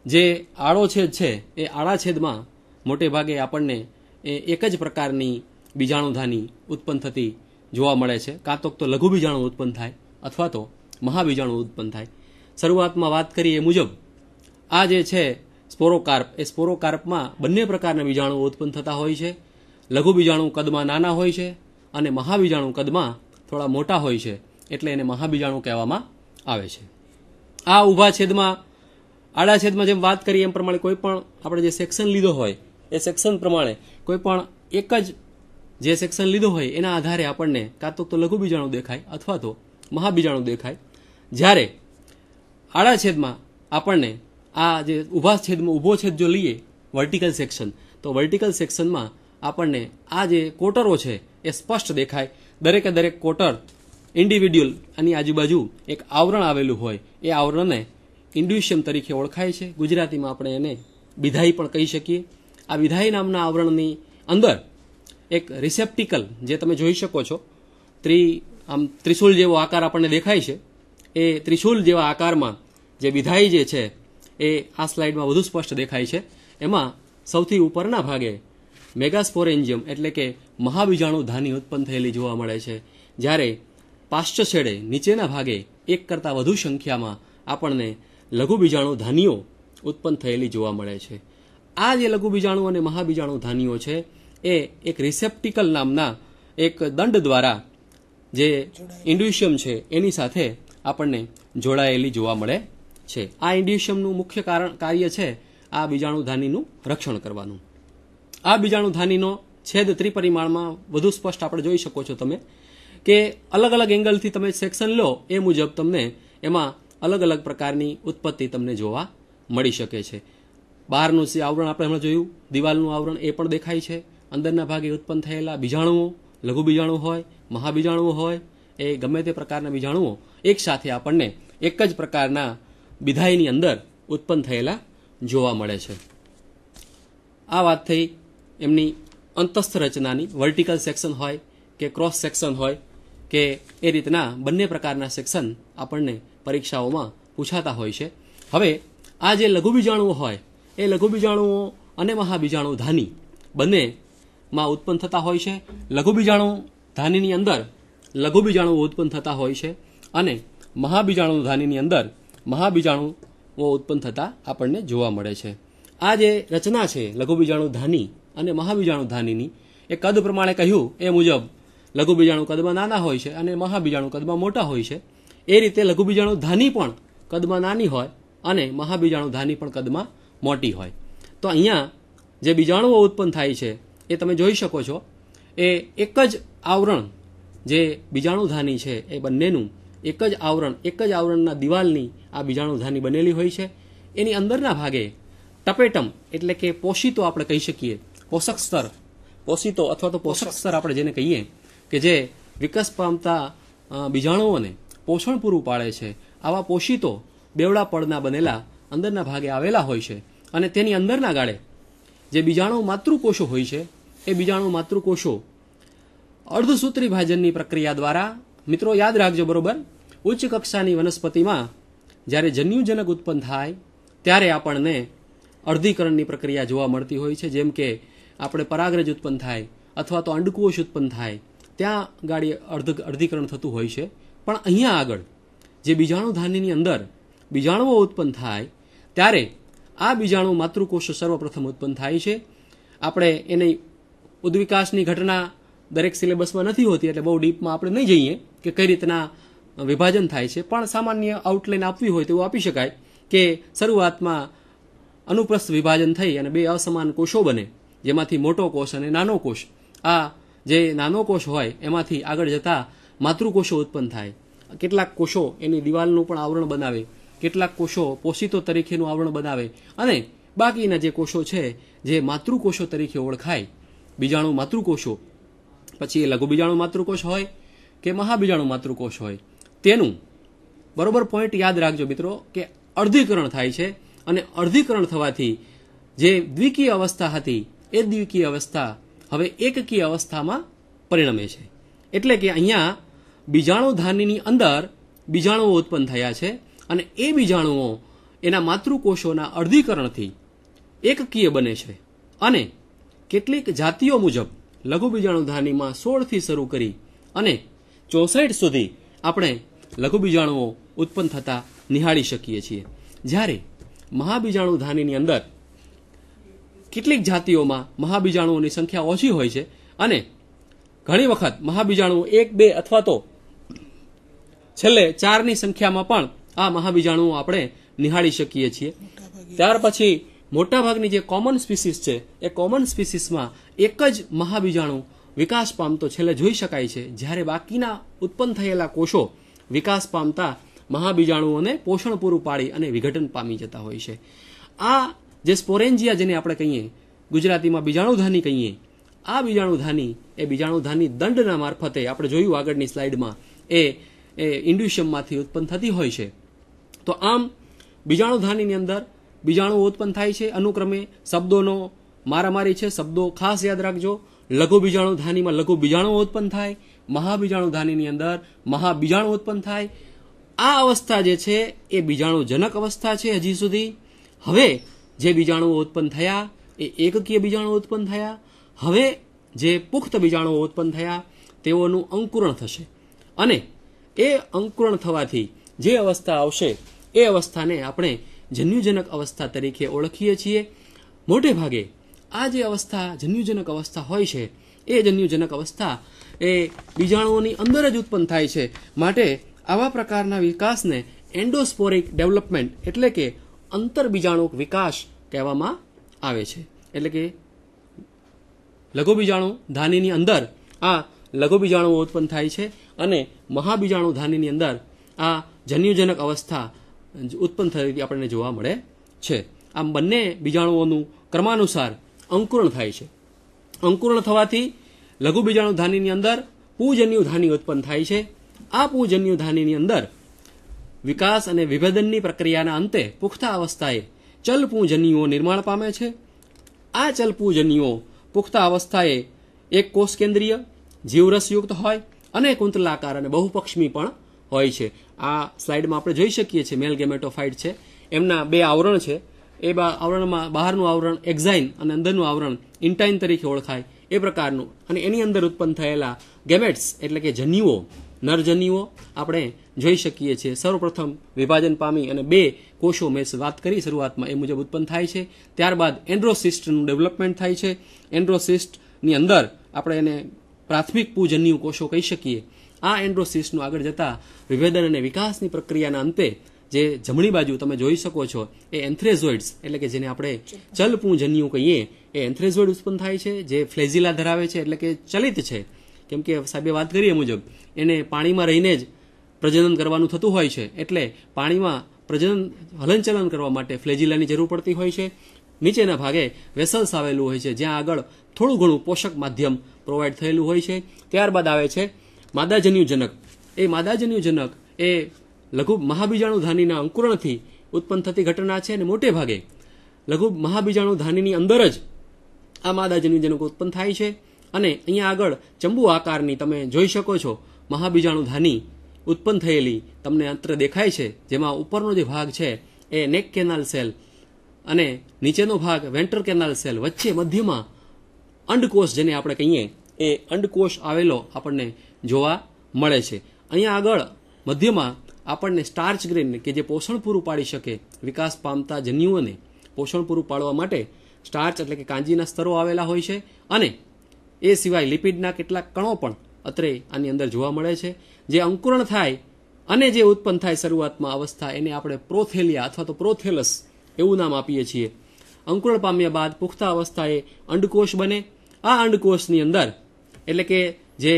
જે આડો છેદ છે એ આડા છેદમાં મોટે ભાગે આપણને એક જ પ્રકારની બીજાણુધાની ઉત્પન્ન થતી જોવા મળે છે. કાં તો લઘુ બીજાણુ ઉત્પન્ન થાય અથવા તો મહાબીજાણુ ઉત્પન્ન થાય. શરૂઆતમાં વાત કરી એ મુજબ આ જે છે સ્પોરોકાર્પ એ સ્પોરોકાર્પમાં બંને પ્રકારના બીજાણુઓ ઉત્પન્ન થતા હોય છે. લઘુ બીજાણુ કદમાં નાના હોય છે અને મહાબીજાણુ કદમાં થોડા મોટા હોય છે, એટલે એને મહાબીજાણુ કહેવામાં આવે છે. આ ઊભા છેદમાં આડા છેદમાં જેમ વાત કરી એમ પ્રમાણે કોઈ પણ આપણે જે સેક્શન લીધો હોય એ સેક્શન પ્રમાણે કોઈ પણ એક જ જે સેક્શન લીધો હોય એના આધારે આપણને કાં તો લઘુ બીજાણુ દેખાય અથવા તો મહાબીજાણુ દેખાય. જ્યારે આડા છેદમાં આપણને આ જે ઊભા છેદમાં ઊભો છેદ જો લઈએ વર્ટિકલ સેક્શન, તો વર્ટિકલ સેક્શનમાં આપણને આ જે કોટરો છે એ સ્પષ્ટ દેખાય. દરેકે દરેક કોટર ઇન્ડિવિડ્યુઅલ આની આજુબાજુ એક આવરણ આવેલું હોય એ આવરણને ઇન્ડ્યુશિયમ તરીકે ઓળખાય છે. ગુજરાતીમાં આપણે એને વિધાઈ પણ કહી શકીએ. આ વિધાઈ નામના આવરણની અંદર એક રિસેપ્ટિકલ જે તમે જોઈ શકો છો ત્રિશુલ જેવો આકાર આપણને દેખાય છે. એ ત્રિશુલ જેવા આકારમાં જે વિધાઈ જે છે એ આ સ્લાઇડમાં વધુ સ્પષ્ટ દેખાય છે. એમાં સૌથી ઉપરના ભાગે મેગાસ્પોરેન્જિયમ એટલે કે મહાબીજાણુ ધાની ઉત્પન્ન થયેલી જોવા મળે છે, જ્યારે પાશ્ચ છેડે નીચેના ભાગે એક કરતાં વધુ સંખ્યામાં આપણને લઘુ બીજાણુ ધાનીઓ ઉત્પન્ન થયેલી જોવા મળે છે. આ જે લઘુ બીજાણુ અને મહાબીજાણુ ધાનીઓ છે એ એક રિસેપ્ટિકલ નામના એક દંડ દ્વારા જે ઇન્ડ્યુશિયમ છે એની સાથે આપણને જોડાયેલી જોવા મળે છે. આ ઇન્ડ્યુશિયમનું મુખ્ય કાર્ય છે આ બીજાણુધાનીનું રક્ષણ કરવાનું. આ બીજાણુધાનીનો છેદ ત્રિપરિમાણમાં વધુ સ્પષ્ટ આપણે જોઈ શકો છો તમે કે અલગ અલગ એંગલથી તમે સેક્શન લો એ મુજબ તમને એમાં અલગ અલગ પ્રકારની ઉત્પત્તિ તમને જોવા મળી શકે છે. બહારનું આવરણ આપણે હમણાં જોયું, દિવાલનું આવરણ એ પણ દેખાય છે. અંદરના ભાગે ઉત્પન્ન થયેલા બીજાણુઓ, લઘુ બીજાણુ હોય, મહાબીજાણુઓ હોય, એ ગમે તે પ્રકારના બીજાણુઓ એક સાથે આપણને એક જ પ્રકારના બિધાઈની અંદર ઉત્પન્ન થયેલા જોવા મળે છે. આ વાત થઈ એમની અંતસ્થ રચનાની. વર્ટિકલ સેક્શન હોય કે ક્રોસ સેક્શન હોય કે એ રીતના બંને પ્રકારના સેક્શન આપણને પરીક્ષાઓમાં પૂછાતા હોય છે. હવે આ જે લઘુ બીજાણુઓ હોય એ લઘુ બીજાણુઓ અને મહાબીજાણુ ધાની બંનેમાં ઉત્પન્ન થતા હોય છે. લઘુ બીજાણુ ધાનીની અંદર લઘુ બીજાણુઓ ઉત્પન્ન થતા હોય છે અને મહાબીજાણુ ધાનીની અંદર મહાબીજાણુઓ ઉત્પન્ન થતા આપણને જોવા મળે છે. આ જે રચના છે લઘુ બીજાણુ ધાની અને મહાબીજાણુ ધાનીની, એ કદ પ્રમાણે કહ્યું એ મુજબ લઘુ બીજાણુ કદમાં નાના હોય છે અને મહાબીજાણુ કદમાં મોટા હોય છે. એ રીતે લઘુ બીજાણુ ધાની પણ કદમાં નાની હોય અને મહાબીજાણુ ધાની પણ કદમાં મોટી હોય. તો અહીંયા જે બીજાણુઓ ઉત્પન્ન થાય છે એ તમે જોઈ શકો છો. એ એક જ આવરણ જે બીજાણુ ધાની છે એ બંનેનું એક જ આવરણના દિવાલની આ બીજાણુ ધાની બનેલી હોય છે. એની અંદરના ભાગે ટપેટમ એટલે કે પોષિતો આપણે કહી શકીએ, પોષક સ્તર, પોષિતો અથવા તો પોષક સ્તર આપણે જેને કહીએ કે જે વિકાસ પામતા બીજાણુઓને પોષણ પૂરું પાડે છે. આવા પોષિતો બેવડા પડના બનેલા અંદરના ભાગે આવેલા હોય છે અને તેની અંદરના ગાળે જે બીજાણુ માતૃકોષો હોય છે એ બીજાણુ માતૃકોષો અર્ધસૂત્રી ભાજનની પ્રક્રિયા દ્વારા, મિત્રો યાદ રાખજો બરોબર, ઉચ્ચ કક્ષાની વનસ્પતિમાં જ્યારે જન્યુજનક ઉત્પન્ન થાય ત્યારે આપણને અર્ધીકરણની પ્રક્રિયા જોવા મળતી હોય છે. જેમ કે આપણે પરાગરજ ઉત્પન્ન થાય અથવા તો અંડકોષ ઉત્પન્ન થાય ત્યાં ગાડી અર્ધીકરણ થતું હોય છે. પણ અહીંયા આગળ જે બીજાણુ ધાનીની અંદર બીજાણુઓ ઉત્પન્ન થાય ત્યારે આ બીજાણુ માતૃકોષો સર્વપ્રથમ ઉત્પન્ન થાય છે. આપણે એની ઉદ્વિકાસની ઘટના દરેક સિલેબસમાં નથી હોતી એટલે બહુ ડીપમાં આપણે નહીં જઈએ કે કઈ રીતના વિભાજન થાય છે, પણ સામાન્ય આઉટલાઈન આપવી હોય તો એવું આપી શકાય કે શરૂઆતમાં અનુપ્રસ્થ વિભાજન થઈ અને બે અસમાન કોષો બને, જેમાંથી મોટો કોષ અને નાનો કોષ. આ જે નાનો કોષ હોય એમાંથી આગળ જતા માતૃકોષો ઉત્પન્ન થાય. કેટલાક કોષો એની દિવાલનું પણ આવરણ બનાવે, કેટલાક કોષો પોષિતો તરીકેનું આવરણ બનાવે અને બાકીના જે કોષો છે જે માતૃકોષો તરીકે ઓળખાય, બીજાણુ માતૃકોષો, પછી એ લઘુ બીજાણુ માતૃકોષ હોય કે મહાબીજાણુ માતૃકોષ હોય, તેનું બરોબર પોઈન્ટ યાદ રાખજો મિત્રો કે અર્ધીકરણ થાય છે અને અર્ધીકરણ થવાથી જે દ્વિકીય અવસ્થા હતી એ દ્વિકીય અવસ્થા હવે એકકીય અવસ્થામાં પરિણમે છે. એટલે કે અહીંયા બીજાણુ ધાનીની અંદર બીજાણુઓ ઉત્પન્ન થયા છે અને એ બીજાણુઓ એના માતૃકોષોના અર્ધીકરણથી એકકીય બને છે અને કેટલીક જાતિઓ મુજબ લઘુ બીજાણુ ધાનીમાં 16 થી શરૂ કરી અને 64 સુધી આપણે લઘુ બીજાણુઓ ઉત્પન્ન થતા નિહાળી શકીએ છીએ. જ્યારે મહાબીજાણુ ધાનીની અંદર કેટલીક જાતિઓમાં મહાબીજાણુઓની સંખ્યા ઓછી હોય છે અને ઘણી વખત મહાબીજાણુઓ 1, 2 અથવા તો છેલ્લે 4ની સંખ્યામાં પણ આ મહાબીજાણુઓ આપણે નિહાળી શકીએ છીએ. ત્યાર પછી મોટાભાગની જે કોમન સ્પીસીસ છે એ કોમન સ્પીસીસમાં એક જ મહાબીજાણુ વિકાસ પામતો છેલ્લે જોઈ શકાય છે, જ્યારે બાકીના ઉત્પન્ન થયેલા કોષો વિકાસ પામતા મહાબીજાણુઓને પોષણ પૂરું પાડી અને વિઘટન પામી જતા હોય છે. આ જે સ્પોરેન્જિયા જેને આપણે કહીએ, ગુજરાતીમાં બીજાણુધાની કહીએ, આ બીજાણુધાની એ બીજાણુધાની દંડના મારફતે આપણે જોયું આગળની સ્લાઇડમાં એ ઇન્ડ્યુશિયમમાંથી ઉત્પન્ન થતી હોય છે. તો આમ બીજાણુધાનીની અંદર બીજાણુઓ ઉત્પન્ન થાય છે. અનુક્રમે શબ્દોનો મારામારી છે, શબ્દો ખાસ યાદ રાખજો. લઘુ બીજાણુધાનીમાં લઘુ બીજાણુઓ ઉત્પન્ન થાય, મહાબીજાણુધાનીની અંદર મહાબીજાણુ ઉત્પન્ન થાય. આ અવસ્થા જે છે એ બીજાણુજનક અવસ્થા છે હજી સુધી. હવે જે બીજાણુઓ ઉત્પન્ન થયા એ એકકીય બીજાણુ ઉત્પન્ન થયા. હવે જે પુખ્ત બીજાણુઓ ઉત્પન્ન થયા તેઓનું અંકુરણ થશે અને એ અંકુરણ થવાથી જે અવસ્થા આવશે એ અવસ્થાને આપણે જન્યુજનક અવસ્થા તરીકે ઓળખીએ છીએ. મોટે ભાગે આ જે અવસ્થા જન્યુજનક અવસ્થા હોય છે એ જન્યુજનક અવસ્થા એ બીજાણુઓની અંદર જ ઉત્પન્ન થાય છે. માટે આવા પ્રકારના વિકાસને એન્ડોસ્પોરિક ડેવલપમેન્ટ એટલે કે અંતરબીજાણુક વિકાસ કહેવામાં આવે છે. એટલે કે લઘુબીજાણુ ધાનીની અંદર આ લઘુબીજાણુઓ ઉત્પન્ન થાય છે અને મહાબીજાણુ ધાનીની અંદર આ જન્યુજનક અવસ્થા ઉત્પન્ન થતી આપણને જોવા મળે છે. આમ બંને બીજાણુઓનું ક્રમાનુસાર અંકુરણ થાય છે. અંકુરણ થવાથી લઘુબીજાણુ ધાનીની અંદર પૂજન્યુ ધાની ઉત્પન્ન થાય છે. આ પૂજન્યુ ધાનીની અંદર વિકાસ અને વિભેદનની પ્રક્રિયાના અંતે પુખ્ત અવસ્થાએ ચલપૂજન્યુઓ નિર્માણ પામે છે. આ ચલપૂજન્યુઓ પુખ્ત અવસ્થાએ એક કોષ કેન્દ્રીય જીવરસયુક્ત હોય અને કુંતલાકાર અને બહુપક્ષમી પણ હોય છે. આ સ્લાઇડમાં આપણે જોઈ શકીએ છીએ મેલ ગેમેટોફાઇટ છે, એમના બે આવરણ છે. એ આવરણમાં બહારનું આવરણ એક્ઝાઇન અને અંદરનું આવરણ ઇન્ટાઇન તરીકે ઓળખાય એ પ્રકારનું, અને એની અંદર ઉત્પન્ન થયેલા ગેમેટ્સ એટલે કે જન્યુઓ, નરજન્યુઓ આપણે જોઈ શકીએ છીએ. સર્વપ્રથમ વિભાજન પામી અને બે કોષો મેં વાત કરી શરૂઆતમાં એ મુજબ ઉત્પન્ન થાય છે. ત્યારબાદ એન્ડ્રોસિસ્ટનું ડેવલપમેન્ટ થાય છે. એન્ડ્રોસિસ્ટની અંદર આપણે એને પ્રાથમિક પૂજન્યુ કોષો કહી શકીએ. આ એન્ડ્રોસિસ્ટનું આગળ જતા વિભેદન અને વિકાસની પ્રક્રિયાના અંતે જે જમણી બાજુ તમે જોઈ શકો છો એ એન્થ્રેઝોઇડ્સ એટલે કે જેને આપણે ચલપૂજન્યુ કહીએ એ એન્થ્રેઝોઇડ ઉત્પન્ન થાય છે, જે ફ્લેઝિલા ધરાવે છે એટલે કે ચલિત છે. કેમ કે સાહેબે વાત કરી એ મુજબ એને પાણીમાં રહીને જ પ્રજનન કરવાનું થતું હોય છે, એટલે પાણીમાં પ્રજનન હલનચલન કરવા માટે ફ્લેજિલાની જરૂર પડતી હોય છે. નીચેના ભાગે વેસલ્સ આવેલું હોય છે, જ્યાં આગળ થોડું ઘણું પોષક માધ્યમ પ્રોવાઈડ થયેલું હોય છે. ત્યારબાદ આવે છે માદાજન્યુજનક. એ માદાજન્યુજનક એ લઘુ મહાબીજાણુ ધાનીના અંકુરણથી ઉત્પન્ન થતી ઘટના છે, અને મોટે ભાગે લઘુ મહાબીજાણુ ધાનીની અંદર જ આ માદાજન્યુજનક ઉત્પન્ન થાય છે. અને અહીંયા આગળ ચંબુ આકારની તમે જોઈ શકો છો મહાબીજાણુ ધાની ઉત્પન્ન થયેલી તમને અંતર દેખાય છે, જેમાં ઉપરનો જે ભાગ છે એ નેક કેનાલ સેલ અને નીચેનો ભાગ વેન્ટ્રલ કેનાલ સેલ, વચ્ચે મધ્યમાં અંડકોષ જેને આપણે કહીએ એ અંડકોષ આવેલો આપણને જોવા મળે છે. અહીંયા આગળ મધ્યમાં આપણને સ્ટાર્ચ ગ્રેન કે જે પોષણ પૂરું પાડી શકે વિકાસ પામતા જન્યુઓને પોષણ પૂરું પાડવા માટે સ્ટાર્ચ એટલે કે કાંજીના સ્તરો આવેલા હોય છે, અને એ સિવાય લિપિડના કેટલાક કણો પણ અત્રે આની અંદર જોવા મળે છે. જે અંકુરણ થાય અને જે ઉત્પન્ન થાય શરૂઆતમાં અવસ્થા એને આપણે પ્રોથેલિયા અથવા તો પ્રોથેલસ એવું નામ આપીએ છીએ. અંકુરણ પામ્યા બાદ પુખ્ત અવસ્થાએ અંડકોષ બને. આ અંડકોષની અંદર એટલે કે જે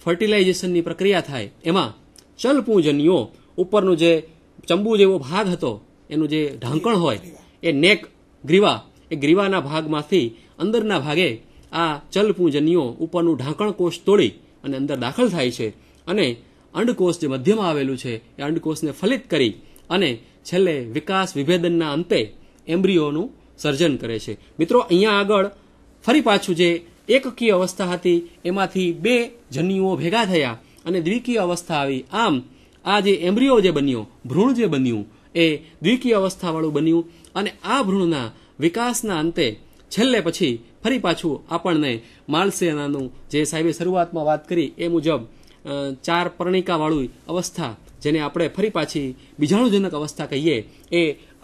ફર્ટિલાઇઝેશનની પ્રક્રિયા થાય એમાં ચલપૂજન્યુઓ ઉપરનું જે ચંબુ જેવો ભાગ હતો એનું જે ઢાંકણ હોય એ નેક ગ્રીવા, એ ગ્રીવાના ભાગમાંથી અંદરના ભાગે આ ચલપૂજન્યુઓ ઉપરનું ઢાંકણ કોષ તોડી અને અંદર દાખલ થાય છે, અને અંડકોષ જે મધ્યમાં આવેલું છે એ અંડકોષને ફલિત કરી અને છેલ્લે વિકાસ વિભેદનના અંતે એમ્બ્રિયોનું સર્જન કરે છે. મિત્રો અહીંયા આગળ ફરી પાછું જે એકકીય અવસ્થા હતી એમાંથી બે જન્યુઓ ભેગા થયા અને દ્વિકીય અવસ્થા આવી. આમ આ જે એમ્બ્રિયો જે બન્યો, ભ્રૂણ જે બન્યું એ દ્વિકીય અવસ્થાવાળું બન્યું, અને આ ભ્રૂણના વિકાસના અંતે છેલ્લે પછી ફરી પાછું આપણને માલસેનાનું જે સાહેબે શરૂઆતમાં વાત કરી એ મુજબ 4 પર્ણિકાવાળું અવસ્થા જેને આપણે ફરી પાછી બીજાણુજનક અવસ્થા કહીએ એ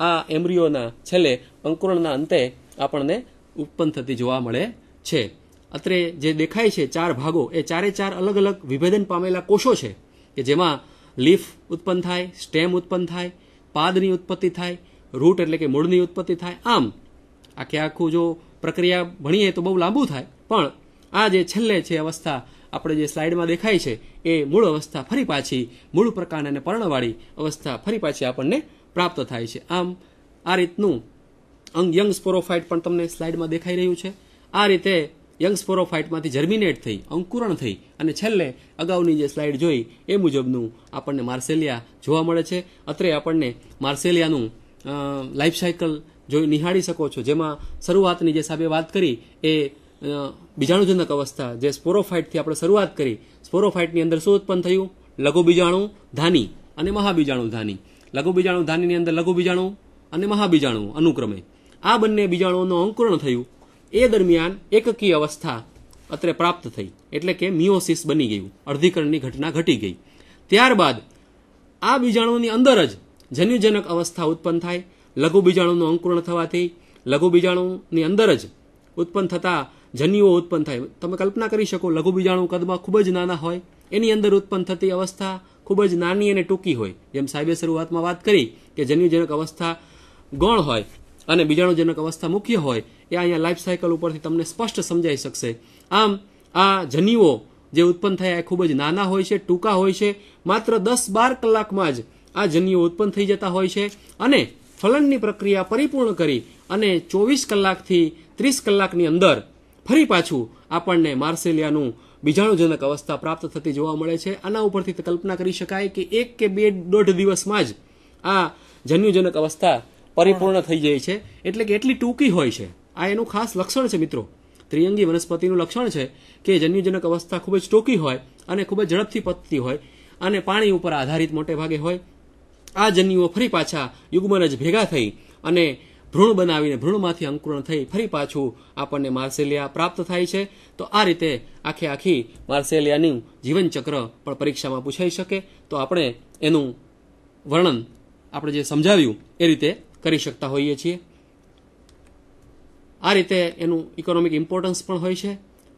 આ એમ્બ્રિયોના છેલ્લે અંકુરણના અંતે આપણને ઉત્પન્ન થતી જોવા મળે છે. અત્રે જે દેખાય છે 4 ભાગો એ 4 અલગ અલગ વિભેદન પામેલા કોષો છે કે જેમાં લીફ ઉત્પન્ન થાય, સ્ટેમ ઉત્પન્ન થાય, પાદની ઉત્પત્તિ થાય, રૂટ એટલે કે મૂળની ઉત્પત્તિ થાય. આમ આખું જો પ્રક્રિયા ભણીએ તો બહુ લાંબુ થાય, પણ આ જે છેલ્લે છે અવસ્થા આપણે જે સ્લાઇડમાં દેખાય છે એ મૂળ અવસ્થા ફરી પાછી મૂળ પ્રકાર અને પર્ણવાળી અવસ્થા ફરી પાછી આપણને પ્રાપ્ત થાય છે. આમ આ રીતનું યંગ સ્પોરોફાઇટ પણ તમને સ્લાઇડમાં દેખાઈ રહ્યું છે. આ રીતે યંગ સ્પોરોફાઇટમાંથી જર્મિનેટ થઈ, અંકુરણ થઈ અને છેલ્લે અગાઉની જે સ્લાઇડ જોઈ એ મુજબનું આપણને માર્સેલિયા જોવા મળે છે. અત્રે આપણને માર્સેલિયાનું લાઈફ સાયકલ જોઈ નિહાળી શકો છો, જેમાં શરૂઆતની જે સાહેબે વાત કરી એ બીજાણુજનક અવસ્થા જે સ્પોરોફાઇટથી આપણે શરૂઆત કરી. સ્પોરોફાઇટની અંદર શું ઉત્પન્ન થયું? લઘુ બીજાણુ ધાની અને મહાબીજાણુ ધાની. લઘુ બીજાણુ ધાનીની અંદર લઘુ બીજાણુ અને મહાબીજાણુ અનુક્રમે આ બંને બીજાણુઓનું અંકુરણ થયું. એ દરમિયાન એકકીય અવસ્થા અત્રે પ્રાપ્ત થઈ, એટલે કે મિયોસિસ બની ગયું, અર્ધીકરણની ઘટના ઘટી ગઈ. ત્યારબાદ આ બીજાણુની અંદર જ જન્યુજનક અવસ્થા ઉત્પન્ન થાય. લઘુ બીજાણુનું અંકુરણ થવાથી લઘુ બીજાણુની અંદર જ ઉત્પન્ન થતા જન્યુઓ ઉત્પન્ન થાય. તમે કલ્પના કરી શકો લઘુ બીજાણુ કદમાં ખૂબ જ નાના હોય, એની અંદર ઉત્પન્ન થતી અવસ્થા ખૂબ જ નાની અને ટૂંકી હોય. જેમ સાહેબે શરૂઆતમાં વાત કરી કે જન્યુજનક અવસ્થા ગૌણ હોય અને બીજાણુજનક અવસ્થા મુખ્ય હોય, એ અહીંયા લાઈફ સાયકલ ઉપરથી તમને સ્પષ્ટ સમજાઈ શકશે. આમ આ જન્યુઓ જે ઉત્પન્ન થયા એ ખૂબ જ નાના હોય છે, ટૂંકા હોય છે. માત્ર 10-12 કલાકમાં જ આ જન્યુઓ ઉત્પન્ન થઈ જતા હોય છે અને ફલનની પ્રક્રિયા પરિપૂર્ણ કરી અને 24 કલાકથી 30 કલાકની અંદર ફરી પાછું આપણને માર્સેલિયાનું બીજાણુજનક અવસ્થા પ્રાપ્ત થતી જોવા મળે છે. આના ઉપરથી કલ્પના કરી શકાય કે 1 કે 2.5 દિવસમાં જ આ જન્યુજનક અવસ્થા પરિપૂર્ણ થઈ જાય છે. એટલે કે એટલી ટૂંકી હોય છે. આ એનું ખાસ લક્ષણ છે મિત્રો. ત્રિઅંગી વનસ્પતિનું લક્ષણ છે કે જન્યુજનક અવસ્થા ખૂબ જ ટૂંકી હોય અને ખૂબ જ ઝડપથી પતતી હોય અને પાણી ઉપર આધારિત મોટે ભાગે હોય. આ જન્યુઓ ફરી પાછા યુગ્મનજ ભેગા થઈ અને ભ્રૂણ બનાવીને ભ્રૂણમાંથી અંકુરણ થઈ ફરી પાછું આપણને માર્સેલિયા પ્રાપ્ત થાય છે. તો આ રીતે આખી માર્સેલિયાનું જીવનચક્ર પણ પરીક્ષામાં પૂછાઈ શકે. તો આપણે એનું વર્ણન આપણે જે સમજાવ્યું એ રીતે કરી શકતા હોઈએ છીએ. આ રીતે એનું ઇકોનોમિક ઇમ્પોર્ટન્સ પણ હોય છે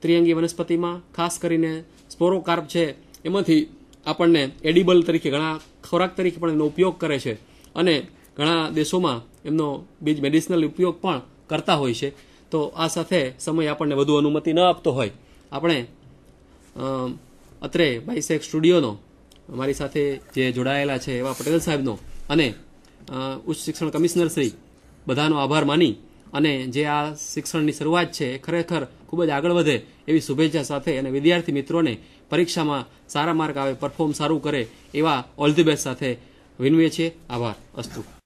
ત્રિઅંગી વનસ્પતિમાં. ખાસ કરીને સ્પોરોકાર્પ છે એમાંથી આપણને એડિબલ તરીકે ઘણા ખોરાક તરીકે પણ એનો ઉપયોગ કરે છે અને ઘણા દેશોમાં એમનો બીજ મેડિસિનલ ઉપયોગ પણ કરતા હોય છે. તો આ સાથે સમય આપણને વધુ અનુમતિ ન આપતો હોય, આપણે અત્રે બાયસેક સ્ટુડિયોનો મારી સાથે જે જોડાયેલા છે એવા પટેલ સાહેબનો અને ઉચ્ચ શિક્ષણ કમિશનર શ્રી બધાનો આભાર માની અને જે આ શિક્ષણની શરૂઆત છે એ ખરેખર ખૂબ જ આગળ વધે એવી શુભેચ્છા સાથે અને વિદ્યાર્થી મિત્રોને પરીક્ષામાં સારા માર્ક આવે, પરફોર્મ સારું કરે એવા ઓલ ધી બેસ્ટ સાથે વિનવીએ છીએ. આભાર. અસ્તુ.